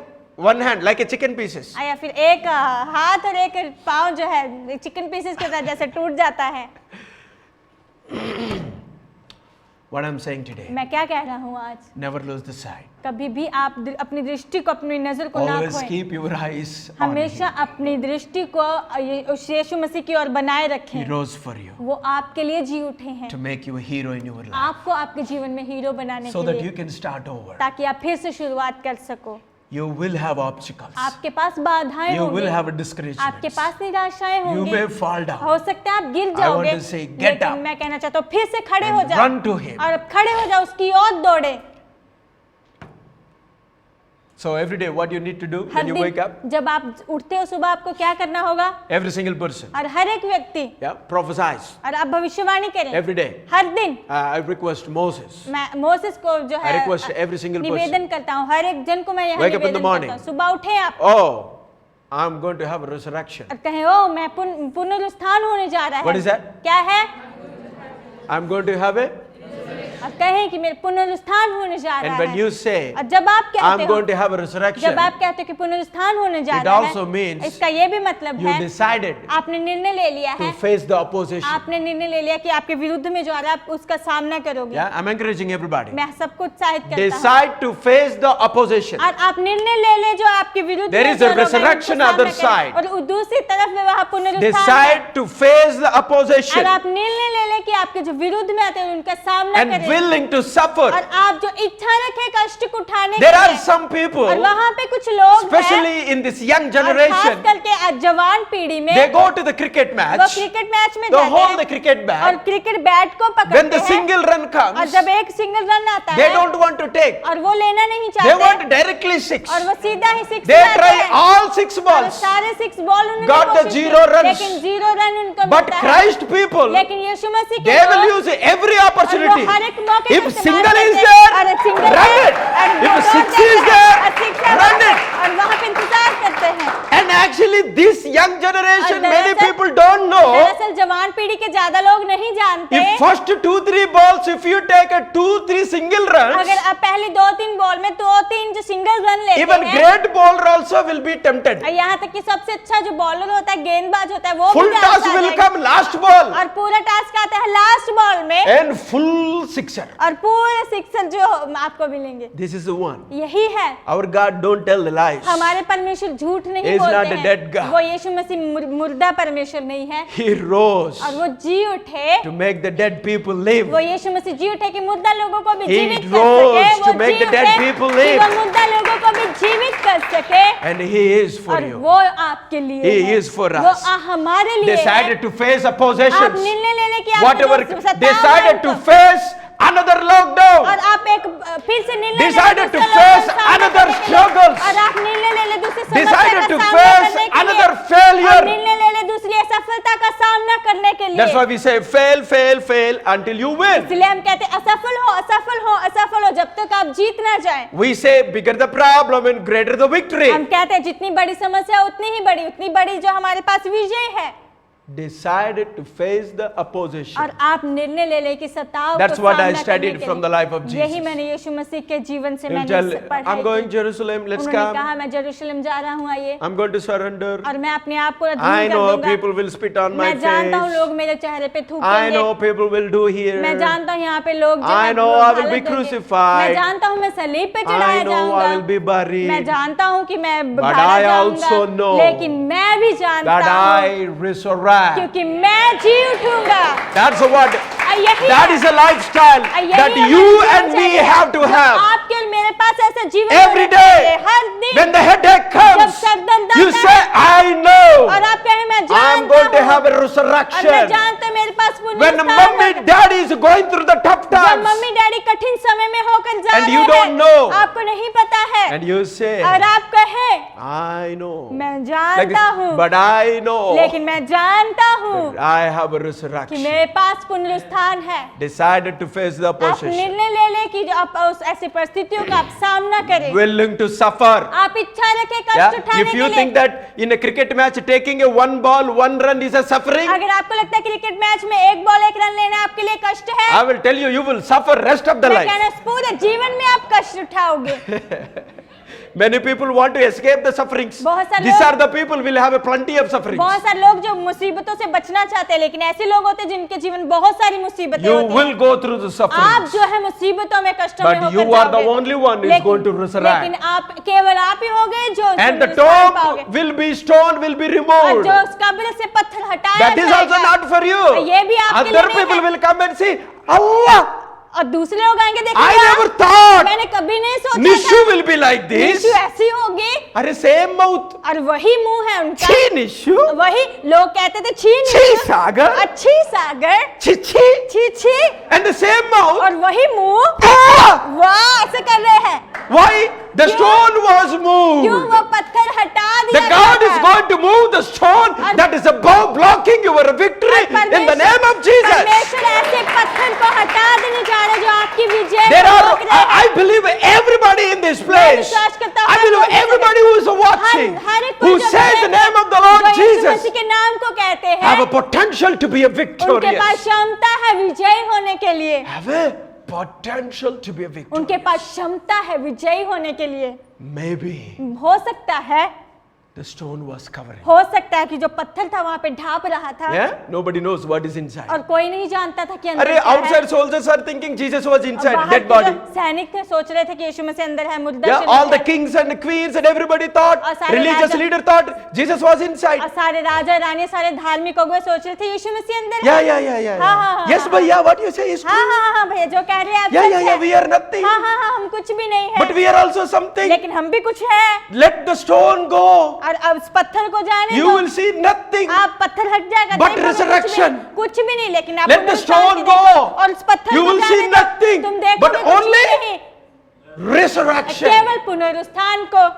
one hand, like a chicken pieces. या फिर एक हाथ और एक पाँव जो है चिकन पीसेस के साथ जैसे टूट जाता है। What I'm saying today, मैं क्या कह रहा हूँ आज, never lose the sight. कभी भी आप अपनी दृष्टि को, अपनी नजर को ना Always खोएं। keep your eyes on हमेशा Him. अपनी दृष्टि को उस यीशु मसीह की ओर बनाए He रखें। rose for you वो आपके लिए जी उठे हैं, to make you a hero in your life, आपको आपके जीवन में हीरो बनाने so के that you लिए, can start over. ताकि आप फिर से शुरुआत कर सको। You will have obstacles. आपके पास बाधाएं You will होंगी, have a आपके discouragement. पास निराशाएं You होंगी, may fall down. हो सकता है आप गिर I जाओगे, want to say, get लेकिन up मैं कहना चाहता हूँ फिर से खड़े हो and जाओ run to Him. और अब खड़े हो जाओ, उसकी ओर दौड़े। So every day, what you need to do her when you wake up? दिन जब आप उठते हो सुबह, आपको क्या करना होगा? Every single person, और हर एक व्यक्ति, yeah, prophesies और आप भविष्यवाणी करें every day. हर दिन। I request Moses. मैं मोसेस को जो है I request every single person. निवेदन करता हूँ, हर एक जन को मैं यह Wake up in the निवेदन morning. करता हूँ, सुबह उठे आप Oh, I'm going to have a resurrection. और कहें, ओ मैं पुनरुत्थान होने जा रहा है। What is that? क्या है? I'm going to have a. और कहें कि मेरे पुनरुत्थान होने जा And रहा when है। you say, और जब आप कहते I'm हो, going to have a resurrection, जब आप कहते हो कि पुनरुत्थान होने जा it रहा also है, means इसका ये भी मतलब you है decided आपने निर्णय ले लिया to है, face the opposition. आपने निर्णय ले लिया कि आपके विरुद्ध में जो आ रहा है आप उसका सामना करोगे। Yeah, I'm encouraging everybody. मैं सबको उत्साहित करता हूँ, Decide to face the opposition. और आप निर्णय ले ले जो आपके विरुद्ध There में is जो a लोग हैं, उनको resurrection सामना other करें। side. और दूसरी तरफ में वहाँ पुनरुत्थान है। Decide to face the opposition और आप निर्णय ले ले कि आपके जो विरुद्ध में आते हैं उनका सामना and करें, willing to suffer. और आप जो इच्छा रखे कष्ट को उठाने There के are लिए। some people, और वहाँ पे कुछ लोग हैं, especially in this young और खास generation, करके जवान पीढ़ी में, they go to the cricket वो match, क्रिकेट मैच में they जाते hold हैं the cricket और bat. क्रिकेट बैट को When पकड़ते the हैं, single run और comes, जब एक सिंगल रन आता they है don't want to take. और वो लेना नहीं They चाहते, want directly six. और वो सीधा ही सिक्स They मारते try हैं। all 6 और balls. सारे सिक्स बॉल उन्होंने Got the कोशिश की, 0 runs. लेकिन 0 रन उनको But मिलता है। Christ people, लेकिन यीशु मसीह के they will लोग, use every और वो opportunity. हर एक मौके If को इस्तेमाल single is करते हैं, there, और single run है, it. और If वो 6 दौड़ते is हैं, there, और six है, run it. और वहाँ पे इंतजार करते हैं। And actually, this young generation, और many दरअसल- people don't know दरअसल जवान पीढ़ी के ज्यादा लोग नहीं जानते। If first 2-3 balls, if you take a 2-3 single runs, अगर आप पहली 2-3 बॉल में 2-3 जो सिंगल रन लेते even हैं, great bowler also will be tempted. यहाँ तक कि सबसे अच्छा जो बॉलर होता है, गेंदबाज होता है, वो Full भी toss will come last ball और पूरा टास्क आता है लास्ट बॉल में and full sixer. और पूरे सिक्सर जो आपको मिलेंगे। This is the one. यही है, Our God don't tell the lies. हमारे परमेश्वर झूठ नहीं He is बोलते not a हैं। dead God. वो यीशु मसीह मुर्दा परमेश्वर नहीं है He rose और वो जी उठे, to make the dead people live. वो यीशु मसीह जी उठे कि मुर्दा लोगों को भी He जीवित कर rose सके, to वो make जी the dead उठे people कि live. वो मुर्दा लोगों को भी जीवित कर सके And He is for और you. वो आपके लिए He है। is for वो us. हमारे लिए है। Decided to face आप oppositions. निर्णय ले ले कि आप Whatever, सत्तावन decided to को- face another lockdown. और आप एक फिर से निर्णय ले ले Decided to दूसरे face लोगों का सामना another करने के लिए। struggles. और आप निर्णय ले ले दूसरी समस्या Decided का to सामना face करने के लिए। another failure. और निर्णय ले ले दूसरी असफलता का सामना करने के लिए। That's why we say fail, fail, fail until you win. इसलिए हम कहते हैं असफल हो, असफल हो, असफल हो, जब तक आप जीत ना जाए। We say bigger the problem and greater the victory. हम कहते हैं जितनी बड़ी समस्या उतनी बड़ी जो हमारे पास विजय है। Decided to face the opposition. और आप निर्णय ले ले कि सताव That's को what I सामना studied करने के from लिए। the life of यही Jesus. मैंने यीशु मसीह के जीवन से He'll मैंने tell, पढ़ाई I'm going की। Jerusalem, let's उन्होंने come. कहा मैं यरूशलेम जा रहा हूँ, आइए। I'm going to surrender. और मैं अपने आप को I अधीन कर know दूंगा। people will spit on my मैं जानता हूँ face. लोग मेरे चेहरे पे I थूकेंगे। know people will do here. मैं जानता हूँ यहाँ पे लोग जो I है know वो I will गालत be देंगे। crucified. मैं जानता हूँ मैं सलीब पे I चढ़ाया know जाऊंगा। I will be buried. मैं जानता हूँ कि मैं But गाड़ा I जाऊंगा। also know लेकिन मैं भी जानता That हूँ I resurrect. क्योंकि मैं जी उठूंगा। That's what. यही That है। is a lifestyle यही that हमारा you जीवन and me चाहिए। have to जो have. आपके और मेरे पास ऐसा जीवन Every होना चाहिए। day, हर दिन when the headache comes, जब सर दर्द you आता say, है, I know और आप कहें मैं I'm जानता going to हूँ have a और मैं resurrection. जानता हूँ मेरे पास When पुनरुत्थान mommy, होगा। daddy is going through the tough जब times, मम्मी डैडी कठिन समय में होकर जा And रहे you हैं, don't know. आपको नहीं पता है and you say, और आप कहें I know. मैं Like जानता this, हूँ but I know लेकिन मैं जानता हूँ that I have a कि resurrection. मेरे पास पुनरुत्थान है। Decided to face the आप opposition. निर्णय ले ले कि आप उस ऐसी परिस्थितियों का आप सामना करें। Willing to suffer. आप इच्छा रखें कष्ट Yeah? उठाने If के you लिए। think that in a cricket match taking a one ball, one run is a suffering, अगर आपको लगता है क्रिकेट मैच में एक बॉल एक रन लेना आपके लिए कष्ट है, I will tell you, you will suffer rest of the मैं life. कहना पूरे जीवन में आप कष्ट उठाओगे। Many people want to escape the sufferings. बहुत सारे These लोग- are the people will have a plenty of sufferings. बहुत सारे लोग जो मुसीबतों से बचना चाहते हैं, लेकिन ऐसे लोग होते हैं जिनके जीवन बहुत सारी मुसीबतें You होती will हैं। go through the आप sufferings. जो है मुसीबतों में कष्टों But में you होकर are the जाओगे। only one who is going to resurrect. लेकिन आप केवल आप ही होगे जो And the पुनरुत्थान पाओगे। tomb will be, stone will be और removed. जो उस कब्र से पत्थर हटाया That is also जाएगा। not for you. ये भी आपके लिए Other नहीं people है। will come and see, Allah, और दूसरे लोग आएंगे I देखेंगे never thought मैंने कभी नहीं सोचा Nishu था will be like this. Nishu ऐसी होगी अरे same mouth. और वही मुंह है उनका। छी निशु. वही लोग कहते थे छी छी निशु, सागर. अच्छी सागर, छी छी. छी छी, And the same mouth. और वही मुंह Ah! वाह ऐसे कर रहे हैं। Why? The क्यों? stone was क्यों moved. वो पत्थर हटा The दिया God गया is था? going to move the stone that is above blocking your victory और in the name of Jesus. परमेश्वर ऐसे पत्थर को हटा देने जा रहे हैं जो आपकी विजय There को are, रोक रहे हैं। I believe everybody in this place, विश्वास करता हूं I हर believe कोई everybody who is watching, हर एक कोई who जो says the बोलेगा, name of the Lord जो यीशु Jesus, मसीह के नाम को कहते हैं, have a potential to be a उनके victorious. पास क्षमता है विजयी होने के लिए। Have a potential to be a victorious. उनके पास क्षमता है विजयी होने के लिए। Maybe हो सकता है the stone was covering. हो सकता है कि जो पत्थर था वहां पे ढांप रहा था Yeah? Nobody knows what is inside. और कोई नहीं जानता था कि अंदर अरे क्या है। outside soldiers are thinking Jesus was और inside, बाहर dead के body. जो सैनिक थे सोच रहे थे कि यीशु मसीह अंदर है, मुर्दा Yeah, शरीर all the है। kings and queens and everybody thought, और सारे religious Raja- leader thought Jesus was inside. और सारे राजा रानी सारे धार्मिक हो गए सोच रहे थे यीशु मसीह अंदर Yeah, है। yeah, yeah, yeah. हाँ, yeah. हाँ, हाँ, Yes, हाँ, भैया, what you say is हाँ true. हाँ हाँ भैया जो कह रहे हैं आप Yeah, सच yeah, है। yeah, we are nothing. हाँ हाँ हाँ हम कुछ भी नहीं But है, we are also something. लेकिन हम भी कुछ है। Let the stone go. और अब उस पत्थर को जाने You दो, will see nothing. आप पत्थर हट जाएगा But देखोगे resurrection. कुछ भी नहीं, लेकिन आप Let the पुनरुत्थान stone की go. देखो, और उस पत्थर You को will जाने see दो, nothing. तुम देखोगे But कुछ only भी नहीं, resurrection. केवल पुनरुत्थान को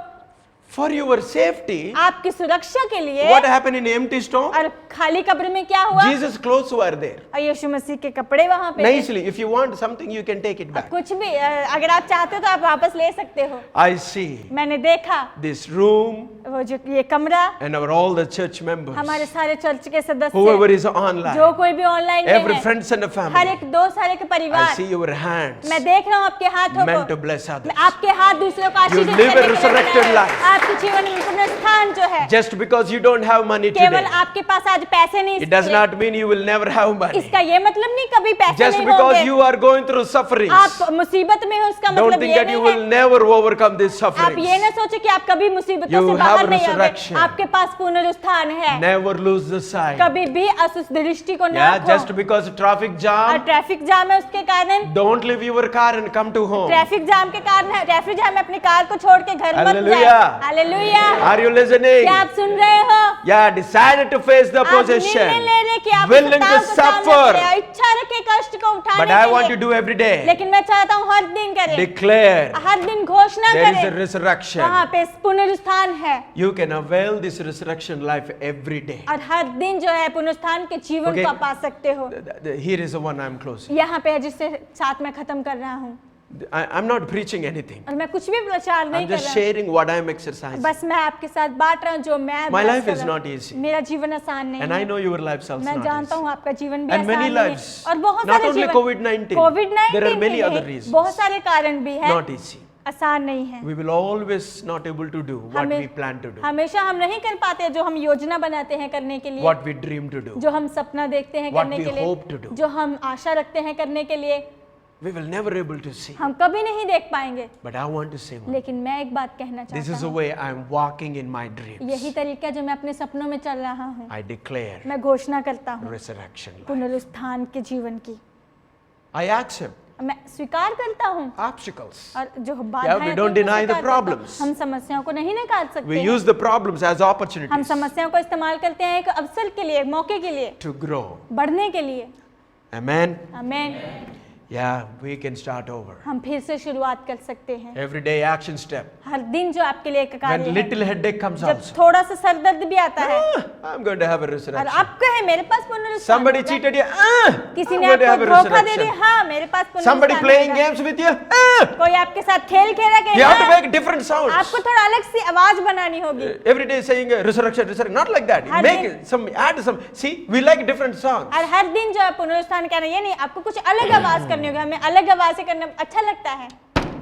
For your safety, आपकी सुरक्षा के लिए। what happened in empty stone? और खाली कब्र में क्या हुआ? Jesus' clothes were there. और यीशु मसीह के कपड़े वहां पे थे। Nicely, if you want something, you can take it back. कुछ भी अगर आप चाहते हो तो आप वापस ले सकते हो। I see मैंने देखा this room वो जो ये कमरा, and our all the church members, हमारे सारे चर्च के सदस्य, whoever is online, जो कोई भी ऑनलाइन में every है, friends and a her family. एक दोस्त, हर एक I परिवार, see your hands मैं देख रहा हूँ आपके हाथों meant to को, bless others. आपके हाथ दूसरों को आशीष You live a resurrected life. आपके जीवन में पुनरुत्थान जो है, Just because you don't have money केवल today, आपके पास आज पैसे नहीं, it does not mean you will never have money. इसका ये मतलब नहीं कभी पैसे Just नहीं because होंगे। you are going through sufferings, आप मुसीबत में हो उसका don't मतलब think ये that you नहीं will है, never overcome these आप ये sufferings. ना सोचे कि आप कभी मुसीबतों You से have बाहर नहीं resurrection. आएंगे, आपके पास पुनरुत्थान है, Never lose the sight. कभी भी उस दृष्टि को ना Yeah, खो। just because traffic और jam, ट्रैफिक जाम है उसके कारण, don't leave your car and come to home. Traffic jam के कारण है, ट्रैफिक जाम में अपनी कार को छोड़ के घर मत जाए। Hallelujah. Hallelujah. Are you listening? क्या आप सुन रहे हो? Yeah, decided to face the आप निर्णय opposition, ले रहे कि आप willing to सताव को सामना suffer. करें, इच्छा रखे कष्ट को उठाने But I के want लिए। to do every day. लेकिन मैं चाहता हूँ हर दिन करें, Declare हर दिन घोषणा there is a करें, resurrection. वहाँ पे पुनरुत्थान है, You can avail this resurrection life every day. और हर दिन जो है पुनरुत्थान के जीवन Okay. को आप पा सकते हो। Here is the one I'm closing. यहाँ पे है जिससे साथ में खत्म कर रहा हूँ, I'm not preaching anything. और मैं कुछ भी प्रचार नहीं I'm कर just रहा हूँ, sharing what I'm exercising. बस मैं आपके साथ बांट रहा हूँ जो मैं My बस life कर is रहा हूँ। not easy. मेरा जीवन आसान नहीं And I है, know your lives also मैं not जानता easy. हूँ आपका जीवन भी And आसान many नहीं है, lives, और बहुत not सारे only जीवन, COVID-19, covid there are many he other नहीं, reasons. बहुत सारे कारण भी हैं, Not easy. आसान नहीं है। We will always not able to do what हमें- we plan to do, हमेशा हम नहीं कर पाते जो हम योजना बनाते हैं करने के लिए, what we dream to do. जो हम सपना देखते हैं What करने we के लिए, hope to do. जो हम आशा रखते हैं करने के लिए, We will never able to see. हम कभी नहीं देख पाएंगे। But I want to say one. लेकिन मैं एक बात कहना This चाहता is the हूँ, way I am walking in my dreams. यही तरीका जो मैं अपने सपनों में चल रहा हूँ, I declare मैं घोषणा करता हूँ resurrection life. पुनरुत्थान के जीवन की, I accept मैं स्वीकार करता हूँ, obstacles. और जो Yeah, बाधाएं we आती हैं, don't उनको deny the स्वीकार करता हूँ। problems. हम समस्याओं को नहीं नकार सकते We हैं, use the problems as हम opportunities समस्याओं को इस्तेमाल करते हैं एक अवसर के लिए, एक मौके के लिए, to grow. बढ़ने के लिए। Amen. आमीन। Yeah, we can start over. हम फिर से शुरुआत कर सकते हैं, Everyday action step. हर दिन जो आपके लिए एक कार्य When है, little headache comes जब also. थोड़ा सा सर दर्द भी आता है, I'm going to have a और resurrection. आप कहे मेरे पास पुनरुत्थान Somebody होगा। cheated you. किसी I'm ने going to have आपको a धोखा दे दिया, resurrection. हाँ मेरे पास Somebody पुनरुत्थान playing होगा। games with you. कोई आपके साथ खेल खेल रहा है, You have to हाँ, make different sounds. आपको थोड़ा अलग सी आवाज बनानी होगी। Every day saying resurrection, resurrection. Not like that. Her Make दिन- some, add some. See, we like different songs. और हर दिन जो है पुनरुत्थान कहना ये नहीं, आपको कुछ अलग आवाज करनी होगी, हमें अलग आवाज से करना अच्छा लगता है।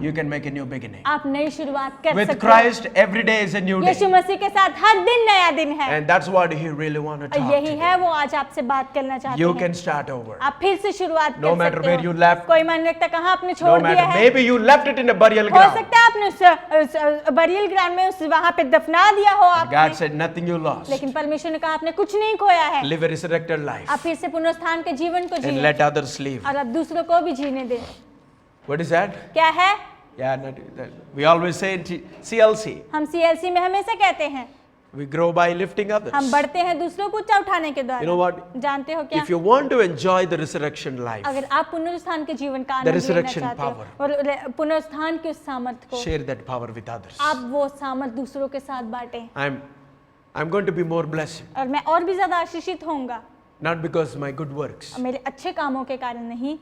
You can make a new beginning. आप नई शुरुआत कर With सकते Christ, every day is a new हो। यीशु day. मसीह के साथ हर दिन नया दिन है, And that's what He really want to और talk यही to you. है वो आज आपसे बात करना चाहते You हैं। can start over. आप फिर से शुरुआत No कर matter सकते where हो। you left. कोई मान रखता कहाँ आपने No छोड़ दिया matter, है, maybe you left it in a burial हो ground. सकता है आपने उस बरियल ग्राउंड में उस वहां पे दफना दिया हो God आपने, said nothing you lost. लेकिन परमेश्वर ने कहा आपने कुछ नहीं खोया है, Live a resurrected life आप फिर से पुनरुत्थान के जीवन को and जिए let others live. और आप दूसरों को भी जीने दें। What is that? क्या है? Yeah, we always say in CLC, हम CLC में हमेशा कहते हैं we grow by lifting others. हम बढ़ते हैं दूसरों को ऊंचा उठाने के द्वारा। You know what? जानते हो क्या? If you want to enjoy the resurrection life, अगर आप पुनरुत्थान के जीवन का The आनंद लेना resurrection चाहते हो power. और पुनरुत्थान के उस सामर्थ को, share that power with others. आप वो सामर्थ दूसरों के साथ बांटें, I'm going to be more blessed, और मैं और भी ज्यादा आशीषित होऊंगा, not because my good works, मेरे अच्छे कामों के कारण नहीं,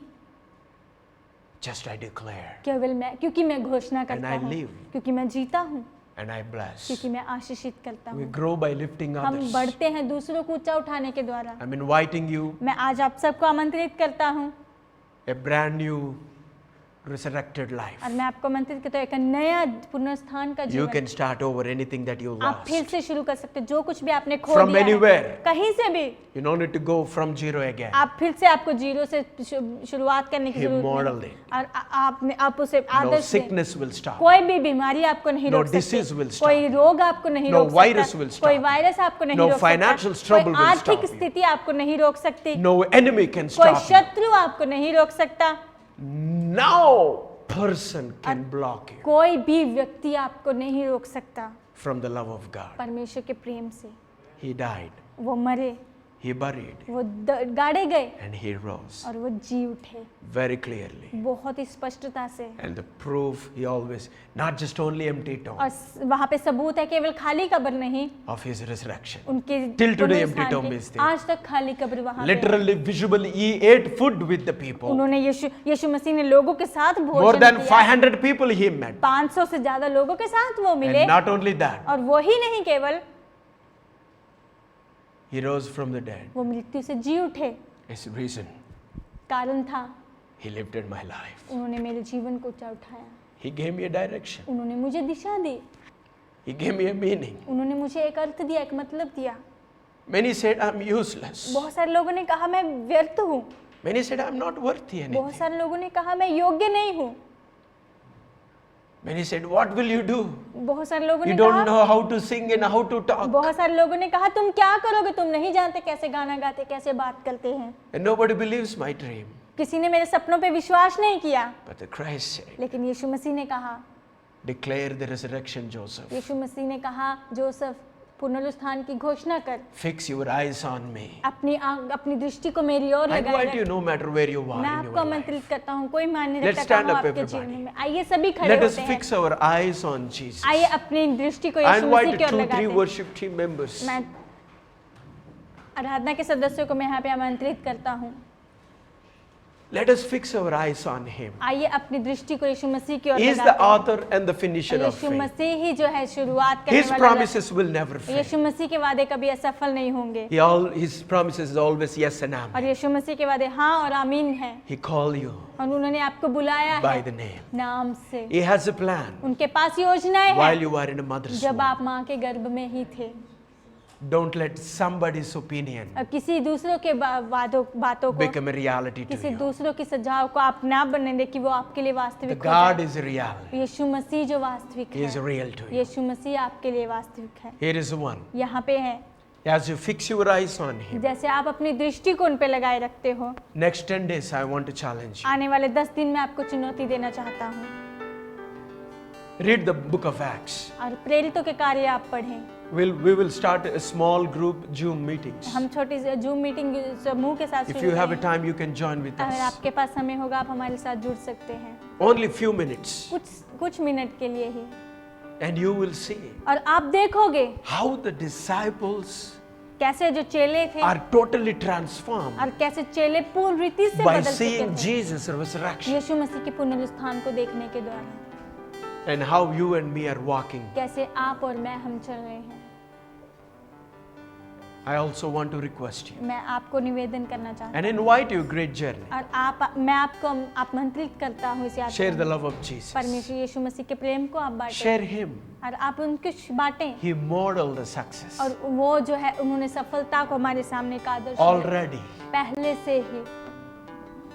just I declare केवल मैं, क्योंकि मैं घोषणा करता I हूँ, live. क्योंकि मैं जीता हूँ, and I bless. क्योंकि मैं आशीषित करता We हूँ। grow by lifting हम others. बढ़ते हैं दूसरों को ऊंचा उठाने के द्वारा। I'm inviting you मैं आज आप सबको आमंत्रित करता हूँ, a brand new resurrected life. और मैं आपको आमंत्रित करता हूँ एक नया पुनरुत्थान का You जीवन। can start over anything that you आप lost. फिर से शुरू कर सकते हो, जो कुछ भी आपने खो From दिया है, anywhere. कहीं से भी, You don't need to go from zero again. आप फिर से आपको जीरो से शुरुआत करने की He जरूरत modeled नहीं। it. और आपने आप उसे No आदर्श दें। sickness will stop. कोई भी बीमारी आपको नहीं No रोक disease will सकती, stop. कोई रोग आपको नहीं No रोक सकता, virus will stop. कोई वायरस आपको नहीं No रोक financial सकता, trouble कोई will आर्थिक stop you. स्थिति आपको नहीं रोक सकती, No enemy can कोई stop you. शत्रु आपको नहीं रोक सकता, No person can block you कोई भी व्यक्ति आपको नहीं रोक सकता from the love of God. परमेश्वर के प्रेम से। He died. वो मरे, he buried, वो गाड़े गए and he rose और वो जी उठे very clearly. बहुत ही स्पष्टता से। And the proof, he always, not just only empty tomb, और वहाँ पे सबूत है केवल खाली कब्र नहीं, of his resurrection. उनके Till today पुनरुत्थान empty tomb की। is there. आज तक खाली कब्र वहाँ पे है। Literally, visually, he ate food with the people. उन्होंने यीशु मसीह ने लोगों के साथ More भोजन than किया। 500 people he met. 500 से ज्यादा लोगों के साथ वो मिले। And not only that, और वो ही नहीं केवल he rose from the dead. वो मृत्यु से जी उठे। His reason, कारण था he lifted my life. उन्होंने मेरे जीवन को ऊंचा उठाया, He gave me a direction. उन्होंने मुझे दिशा दी, He gave me a meaning. उन्होंने मुझे एक अर्थ दिया, एक मतलब दिया। Many said, I'm useless. बहुत सारे लोगों ने कहा मैं व्यर्थ हूँ, Many said, I'm not worthy बहुत anything. सारे लोगों ने कहा मैं योग्य नहीं हूँ, Many said, what will you do? बहुत सारे लोगों You ने don't कहा, know how to sing and how to talk. बहुत सारे लोगों ने कहा तुम क्या करोगे, तुम नहीं जानते कैसे गाना गाते, कैसे बात करते हैं। And nobody believes my dream. किसी ने मेरे सपनों पे विश्वास नहीं किया, But the Christ said, लेकिन यीशु मसीह ने कहा, declare the resurrection, Joseph. यीशु मसीह ने कहा जोसेफ पुनरुत्थान की घोषणा कर, Fix your eyes on me. अपनी दृष्टि को मेरी ओर I लगाए invite you रख। no matter where you are मैं in आपको your life. आमंत्रित करता हूँ, कोई मान्य Let's रखता stand हूँ up, आपके everybody. जीवन में। आइए सभी खड़े Let us होते हैं। fix our eyes on Jesus. आइए अपनी दृष्टि को I यीशु मसीह invite की ओर 2-3 लगाते हैं। worship team members. मैं आराधना के सदस्यों को मैं यहाँ पे आमंत्रित करता हूँ। Let us fix our eyes on Him. आइए अपनी दृष्टि को यीशु मसीह की ओर He is the लगाते हैं। author and the finisher of Yeshu faith. मसीह ही जो है शुरुआत करने His वाला promises will never है। fail. यीशु मसीह के वादे कभी असफल नहीं होंगे, His promises is always yes and और amen. यीशु मसीह के वादे हाँ और आमीन है। He called you और उन्होंने आपको बुलाया by है the name. नाम से। He has a plan उनके पास योजनाएं while हैं you are in a mother's जब womb. आप माँ के गर्भ में ही थे। Don't let somebody's opinion अब किसी दूसरों के बातों को, become a reality to किसी you. दूसरों की सजाव को आप ना बनने दे कि वो आपके लिए The वास्तविक हो God जाए। is real. यीशु मसीह जो वास्तविक He is है, real to you. यीशु मसीह आपके लिए वास्तविक है। Here is one. यहाँ पे है, As you fix your eyes on Him, जैसे आप अपनी दृष्टि को उन पे लगाए रखते हो। next 10 days I want to challenge you. आने वाले 10 दिन में आपको चुनौती देना चाहता हूँ, Read the book of Acts. और प्रेरितों के कार्य आप पढ़ें। We will start a small group Zoom meetings. हम छोटी जूम मीटिंग समूह के साथ If शुरू you have a करें। time, you can join with अगर us. आपके पास समय होगा आप हमारे साथ जुड़ सकते हैं, Only few minutes. कुछ मिनट के लिए ही, And you will see और आप देखोगे how the disciples कैसे जो चेले थे are totally transformed और कैसे चेले पूर्ण रीति से by बदल चुके seeing थे Jesus' resurrection. यीशु मसीह के पुनरुत्थान को देखने के द्वारा। And how you and me are walking. कैसे आप और मैं हम चल रहे हैं। I also want to request you मैं आपको निवेदन करना चाहता and invite you a great journey. हूँ और मैं आपको आमंत्रित करता हूँ इस यात्रा Share the में। love of Jesus. परमेश्वर यीशु मसीह के प्रेम को आप बांटें Share Him. और आप उनके बांटें, He modeled the success और वो जो है उन्होंने सफलता को हमारे सामने का आदर्श दिया। already. पहले से ही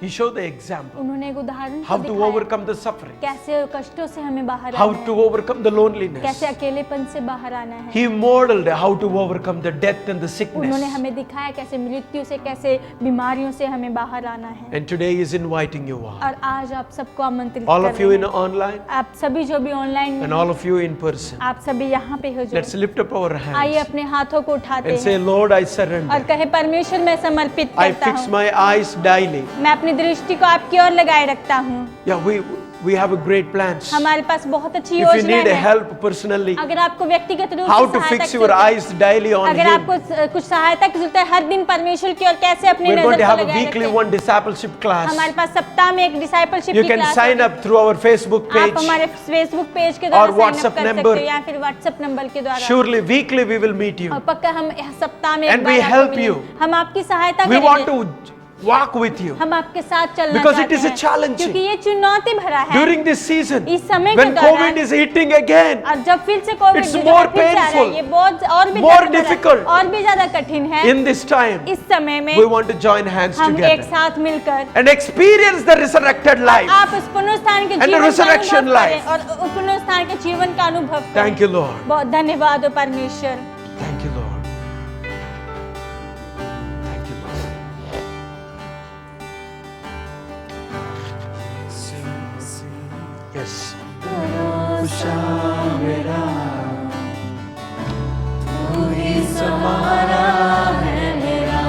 He showed the example. उन्होंने एक उदाहरण How को to दिखाया, overcome the suffering. कैसे कष्टों से हमें बाहर How आना है, to overcome the loneliness. कैसे अकेलेपन से बाहर आना है। He modeled how to overcome the death and the उन्होंने sickness. हमें दिखाया कैसे मृत्यु से, कैसे बीमारियों से हमें बाहर आना है। And today He is inviting you all. और आज आप सबको आमंत्रित All कर of you रहे in हैं। online आप सभी जो भी ऑनलाइन and में all of you in person. आप सभी यहाँ पे हो Let's जो lift up our आइए hands अपने हाथों को उठाते and say, हैं Lord, I और surrender. कहे परमेश्वर मैं समर्पित I करता fix हूँ, my eyes daily. मैं अपनी दृष्टि को आपकी ओर लगाए रखता हूँ। Yeah, we have a great plans. हमारे पास बहुत अच्छी If you योजना need a है। help personally, अगर आपको व्यक्तिगत रूप how से to सहायता fix की your जरूरत है, eyes daily on अगर Him. आपको कुछ सहायता की जरूरत है हर दिन परमेश्वर की ओर कैसे अपनी We're going नजर to को have a लगाए weekly रखें। one discipleship class. हमारे पास सप्ताह में एक डिसाइपलशिप You की can क्लास sign होगी। up through our Facebook आप page. हमारे फेसबुक पेज के और द्वारा sign up WhatsApp कर सकते number। हो या फिर व्हाट्सएप नंबर के द्वारा। Surely weekly we will meet you. और पक्का हम सप्ताह में And एक बार we आपको help मिलेंगे। you. हम आपकी सहायता We want करेंगे, to walk with you. हम आपके साथ चलना Because it चाहते is a हैं challenging. क्योंकि ये चुनौती भरा है। During this season, इस समय के when दौरान COVID is hitting again, और जब फिर से कोविड It's जो more है फिर से आ रहा है, painful, ये बहुत और भी more ज्यादा बड़ा- difficult. और भी ज्यादा कठिन है। in this time, इस समय में we want to join hands हम एक together साथ मिलकर and experience the resurrected life. आप उस पुनरुत्थान के And the जीवन का resurrection अनुभव करें life. और उस पुनरुत्थान के जीवन का अनुभव करें। Thank you, Lord. बहुत धन्यवाद हो परमेश्वर। Thank you, Lord. Thank you, Lord. Yes. तू ही सहारा है मेरा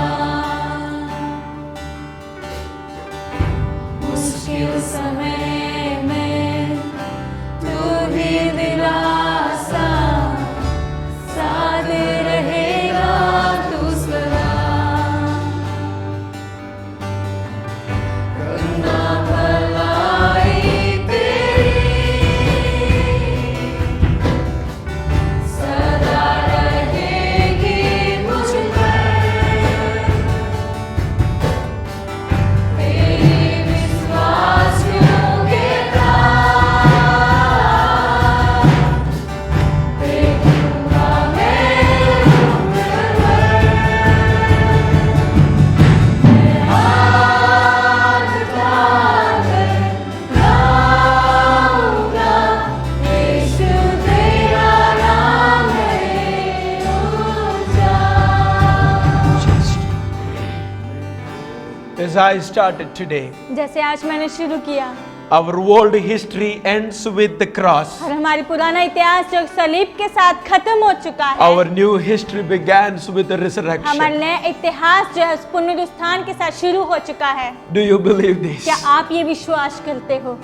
as I started today, जैसे आज मैंने शुरू किया, our world history ends with the cross. और हमारी पुराना इतिहास जो सलीब के साथ खत्म हो चुका है, Our new history begins with the resurrection. हमारा नया इतिहास जो है उस पुनरुत्थान के साथ शुरू हो चुका है। Do you believe this? क्या आप ये विश्वास करते हो?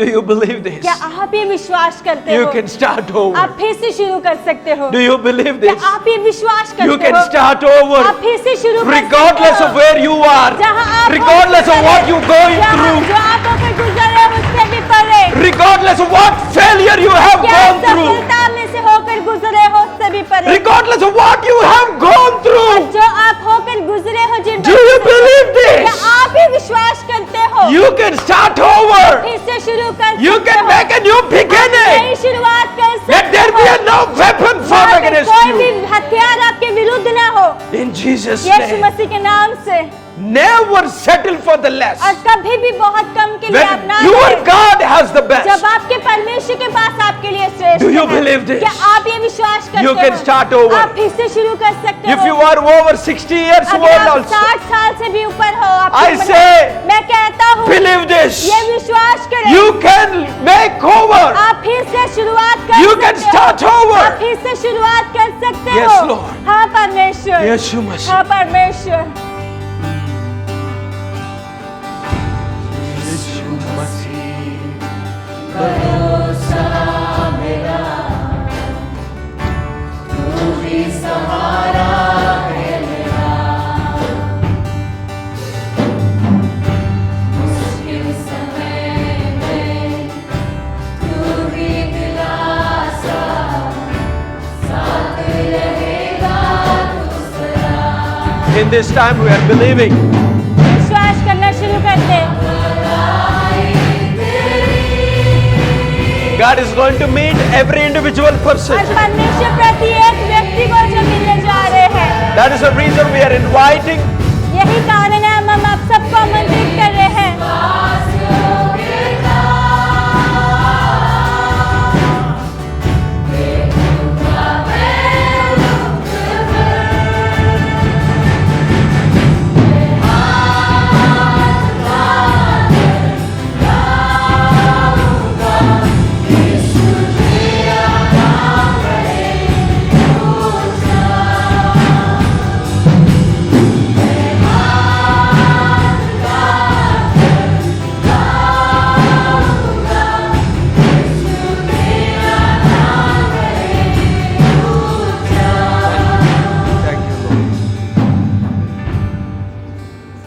Do you believe this? क्या आप ये विश्वास करते You हो? can start over. आप फिर से शुरू कर सकते हो। Do you believe क्या this? आप ये विश्वास करते You हो? can start over. आप फिर से शुरू कर Regardless सकते of हो। where you are, जहाँ आप regardless of what you're going जो through, आप होकर गुजरे उससे भी परे, regardless of what failure you have क्या gone through, सफलता में से होकर गुजरे हो उससे भी परे, regardless of what you have gone through, जो आप होकर गुजरे हो जिन do you believe क्या this? आप ये विश्वास करते हो? You can start over. फिर से शुरू कर You सकते can हो। make a new आप नई beginning. शुरुआत कर सकते Let there be हो। a no weapon जहाँ formed पे against कोई you. भी हथियार आपके विरुद्ध ना हो, In Jesus' यीशु name. मसीह के नाम से। Never settle for the less. और कभी भी बहुत कम के लिए आप When ना your करें। God has the जब best, आपके परमेश्वर के पास आपके लिए श्रेष्ठ Do you है। believe this? क्या आप ये विश्वास करते You हो? can start over. आप फिर से शुरू कर सकते if हो। you are over 60 years अगर old आप also, 60 साल से भी ऊपर हो, आपकी I उम्र- say, मैं कहता हूँ, believe this. ये विश्वास करें। You can make over. आप फिर से शुरुआत कर You सकते can हो। start over. आप फिर से शुरुआत कर सकते Yes, हो। Lord. हाँ परमेश्वर। यीशु मसीह। हाँ परमेश्वर। In this time we are believing. विश्वास करना शुरू करते। God is going to meet every individual person. और परमेश्वर प्रत्येक व्यक्ति को जो मिलने जा रहे हैं, That is the reason we are inviting. यही कारण है हम आप सबको आमंत्रित कर रहे हैं। Thank you, Lord.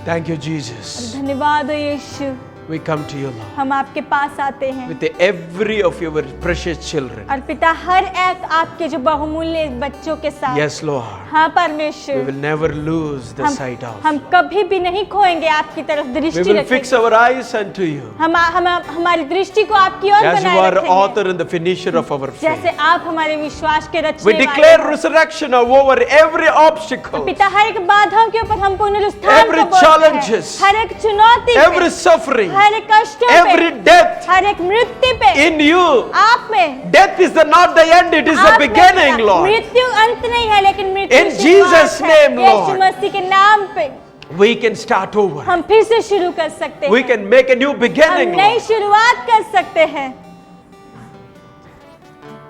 Thank you, Jesus. धन्यवाद हो यीशु। We come to you, Lord, हम आपके पास आते हैं with every of your precious children. और पिता हर एक आपके जो बहुमूल्य बच्चों के साथ। Yes, Lord. हाँ We परमेश्वर। will never lose the sight of. हम कभी भी नहीं खोएंगे आपकी तरफ We दृष्टि will fix रखेंगे। our eyes unto you. हम हमारी दृष्टि को आपकी ओर As you बनाए are the रखेंगे। author and the finisher of our faith. जैसे आप हमारे विश्वास के We रचने वाले declare हैं। resurrection over every obstacle, पिता हर एक बाधाओं के ऊपर हम पुनरुत्थान Every को बोलते हैं। challenges, हर एक चुनौती every पे, suffering, हर एक कष्टों every पे, death हर एक मृत्यु पे, in you. आप में Death is not the end, it is the आप में beginning, Lord. मृत्यु अंत नहीं है लेकिन मृत्यु In शुरुआत Jesus' है। name, यीशु Lord. मसीह के नाम पे We can start over. हम फिर से शुरू कर सकते We हैं। can make a new हम beginning, नई Lord. शुरुआत कर सकते हैं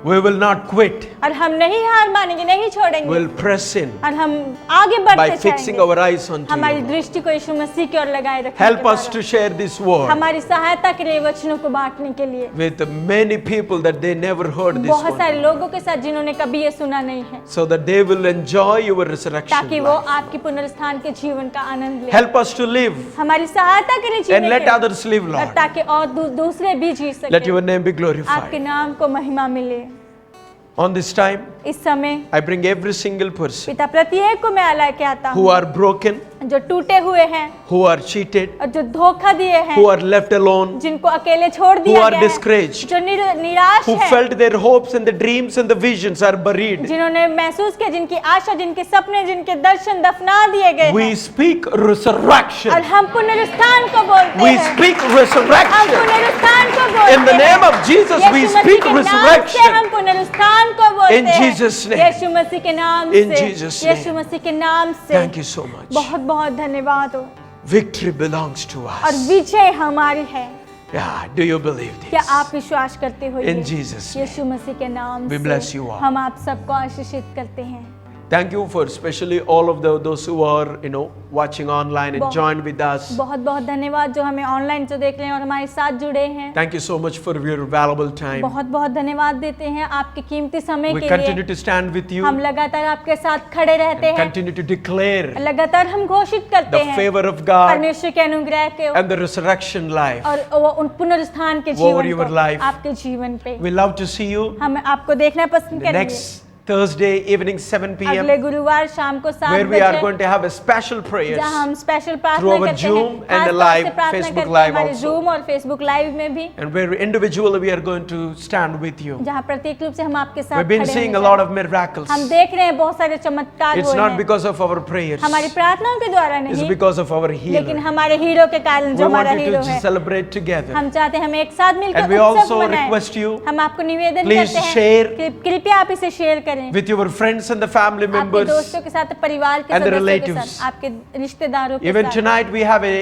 We will not quit. और हम नहीं हार मानेंगे, नहीं छोड़ेंगे We'll press in और हम आगे by बढ़ते fixing जाएंगे। our eyes onto हमारी you. दृष्टि को यीशु मसीह की ओर लगाए रखें। Help us to share this word हमारी सहायता के लिए वचनों को बांटने के लिए with many people that they never heard this बहुत सारे one, लोगों के साथ जिन्होंने कभी ये सुना नहीं है, so that they will enjoy your resurrection ताकि वो life. आपकी पुनरुत्थान के जीवन का आनंद ले। Help us to live हमारी सहायता के लिए and जीने let के लिए, others live, और Lord. ताकि और दूसरे भी जी Let सके। your name be आपके glorified. नाम को महिमा मिले। On this time, इस समय I bring every single person पिता प्रत्येक को मैं लेके आता who हूँ are broken, जो टूटे हुए हैं who are cheated, और जो धोखा दिए हैं, who are left alone, जिनको अकेले छोड़ who दिया are गया है, discouraged, जो निराश who है, felt their hopes and the dreams and the visions are buried. जिन्होंने महसूस किया, जिनकी आशा, जिनके सपने, जिनके दर्शन दफना दिए गए We हैं, speak और resurrection. हम पुनरुत्थान को बोलते We हैं। speak हम resurrection. पुनरुत्थान को बोलते In the हैं। name of Jesus, we Yeshu Masih speak के नाम से resurrection. हम पुनरुत्थान को बोलते In हैं। Jesus' name. यीशु मसीह के नाम In से, Jesus' name. यीशु मसीह के नाम से। Thank you so much. बहुत बहुत धन्यवाद हो। Victory belongs to और us. विजय हमारी है। Yeah, do you believe क्या this? आप विश्वास करते हो? In Jesus' name. यीशु मसीह के नाम We से bless you all. हम आप सबको आशीषित करते हैं। Thank you for especially all of those who are, watching online and बहुत- joined with us. बहुत बहुत धन्यवाद जो हमें ऑनलाइन जो देख रहे हैं और हमारे साथ जुड़े हैं। Thank you so much for your valuable time. बहुत बहुत धन्यवाद देते हैं आपके कीमती समय We के continue लिए। to stand with you हम लगातार आपके साथ खड़े रहते and हैं। continue to declare लगातार हम घोषित करते the हैं favor of God परमेश्वर के अनुग्रह के and the resurrection life. और वो उन पुनरुत्थान के Over जीवन your को, life. आपके जीवन पे We love to see you हम आपको देखना पसंद the करेंगे। next Thursday evening 7 p.m. अगले गुरुवार शाम को 7 where we are बजे going to have a special prayers जहाँ हम स्पेशल प्रार्थना through our करते Zoom हैं, and खास the तौर live से प्रार्थना Facebook करते हैं live हमारे also. Zoom और Facebook लाइव में भी, and where individually we are going to stand with you. जहाँ प्रत्येक रूप से हम आपके साथ We've been खड़े seeing a होंगे। lot of miracles. हम देख रहे हैं बहुत सारे चमत्कार It's हुए not हैं because of our prayers. हमारी प्रार्थनाओं के द्वारा It's नहीं, because of our लेकिन healer. हमारे हीरो के कारण We जो want हमारा you हीरो to है। celebrate together. हम चाहते हैं हम एक साथ मिलकर And we उत्सव also मनाएं। request you, हम आपको निवेदन please करते हैं share कि कृपया आप इसे शेयर करें with your friends and the family आपके members. दोस्तों के साथ, परिवार के and the सदस्यों के relatives. साथ, आपके रिश्तेदारों के Even साथ। tonight we have a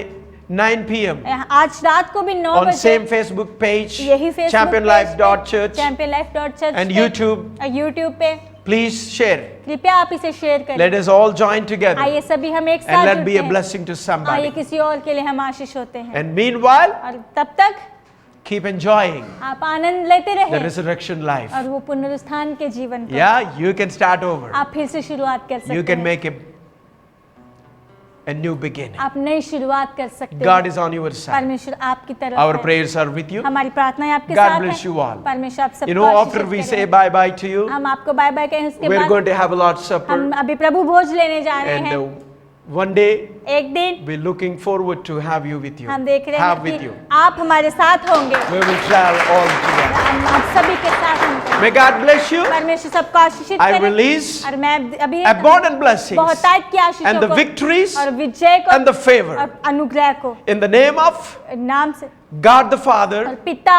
9 p.m. आज रात को भी 9 on बजे same Facebook page, यही Facebook championlife.church, championlife.church and पे, YouTube. और YouTube पे Please share. कृपया आप इसे शेयर करें। Let us all join together आइए सभी हम एक and साथ let be जुड़ते a हैं। blessing to आइए somebody. किसी और के लिए हम आशीष होते हैं। And meanwhile, और तब तक keep enjoying आप आनंद लेते the रहें resurrection life. और वो पुनरुत्थान के जीवन को Yeah, you can start over. आप फिर से शुरुआत कर सकते You can हैं। make a new beginning. आप नई शुरुआत कर सकते God हैं। is on your side. परमेश्वर आपकी तरफ Our है। prayers are with you. हमारी प्रार्थनाएं आपके God साथ bless you हैं। all. परमेश्वर आप You सबको know, after we आशीषित say करें। bye bye to you, हम आपको बाय बाय कहें उसके we're बाद going to have a Lord's हम Supper. अभी प्रभु भोज लेने जा रहे And हैं। one day, एक दिन we're looking forward to have you with you. हम देख रहे Have हैं with कि you. आप हमारे साथ होंगे। We will travel all together. हम आप सभी के साथ होंगे। May God bless you. परमेश्वर सबको आशीषित I करें। release और मैं अभी abundant blessings बहुतायत की आशीषों and the को victories और विजय को and the favor और अनुग्रह को in the name of नाम से God the और Father पिता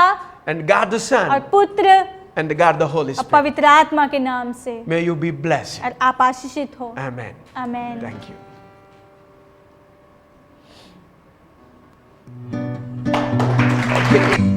and God the और Son पुत्र and God the Holy और Spirit. पवित्र आत्मा के नाम से May you be blessed. और आप आशीषित हो। Amen. Amen. Thank you. Okay.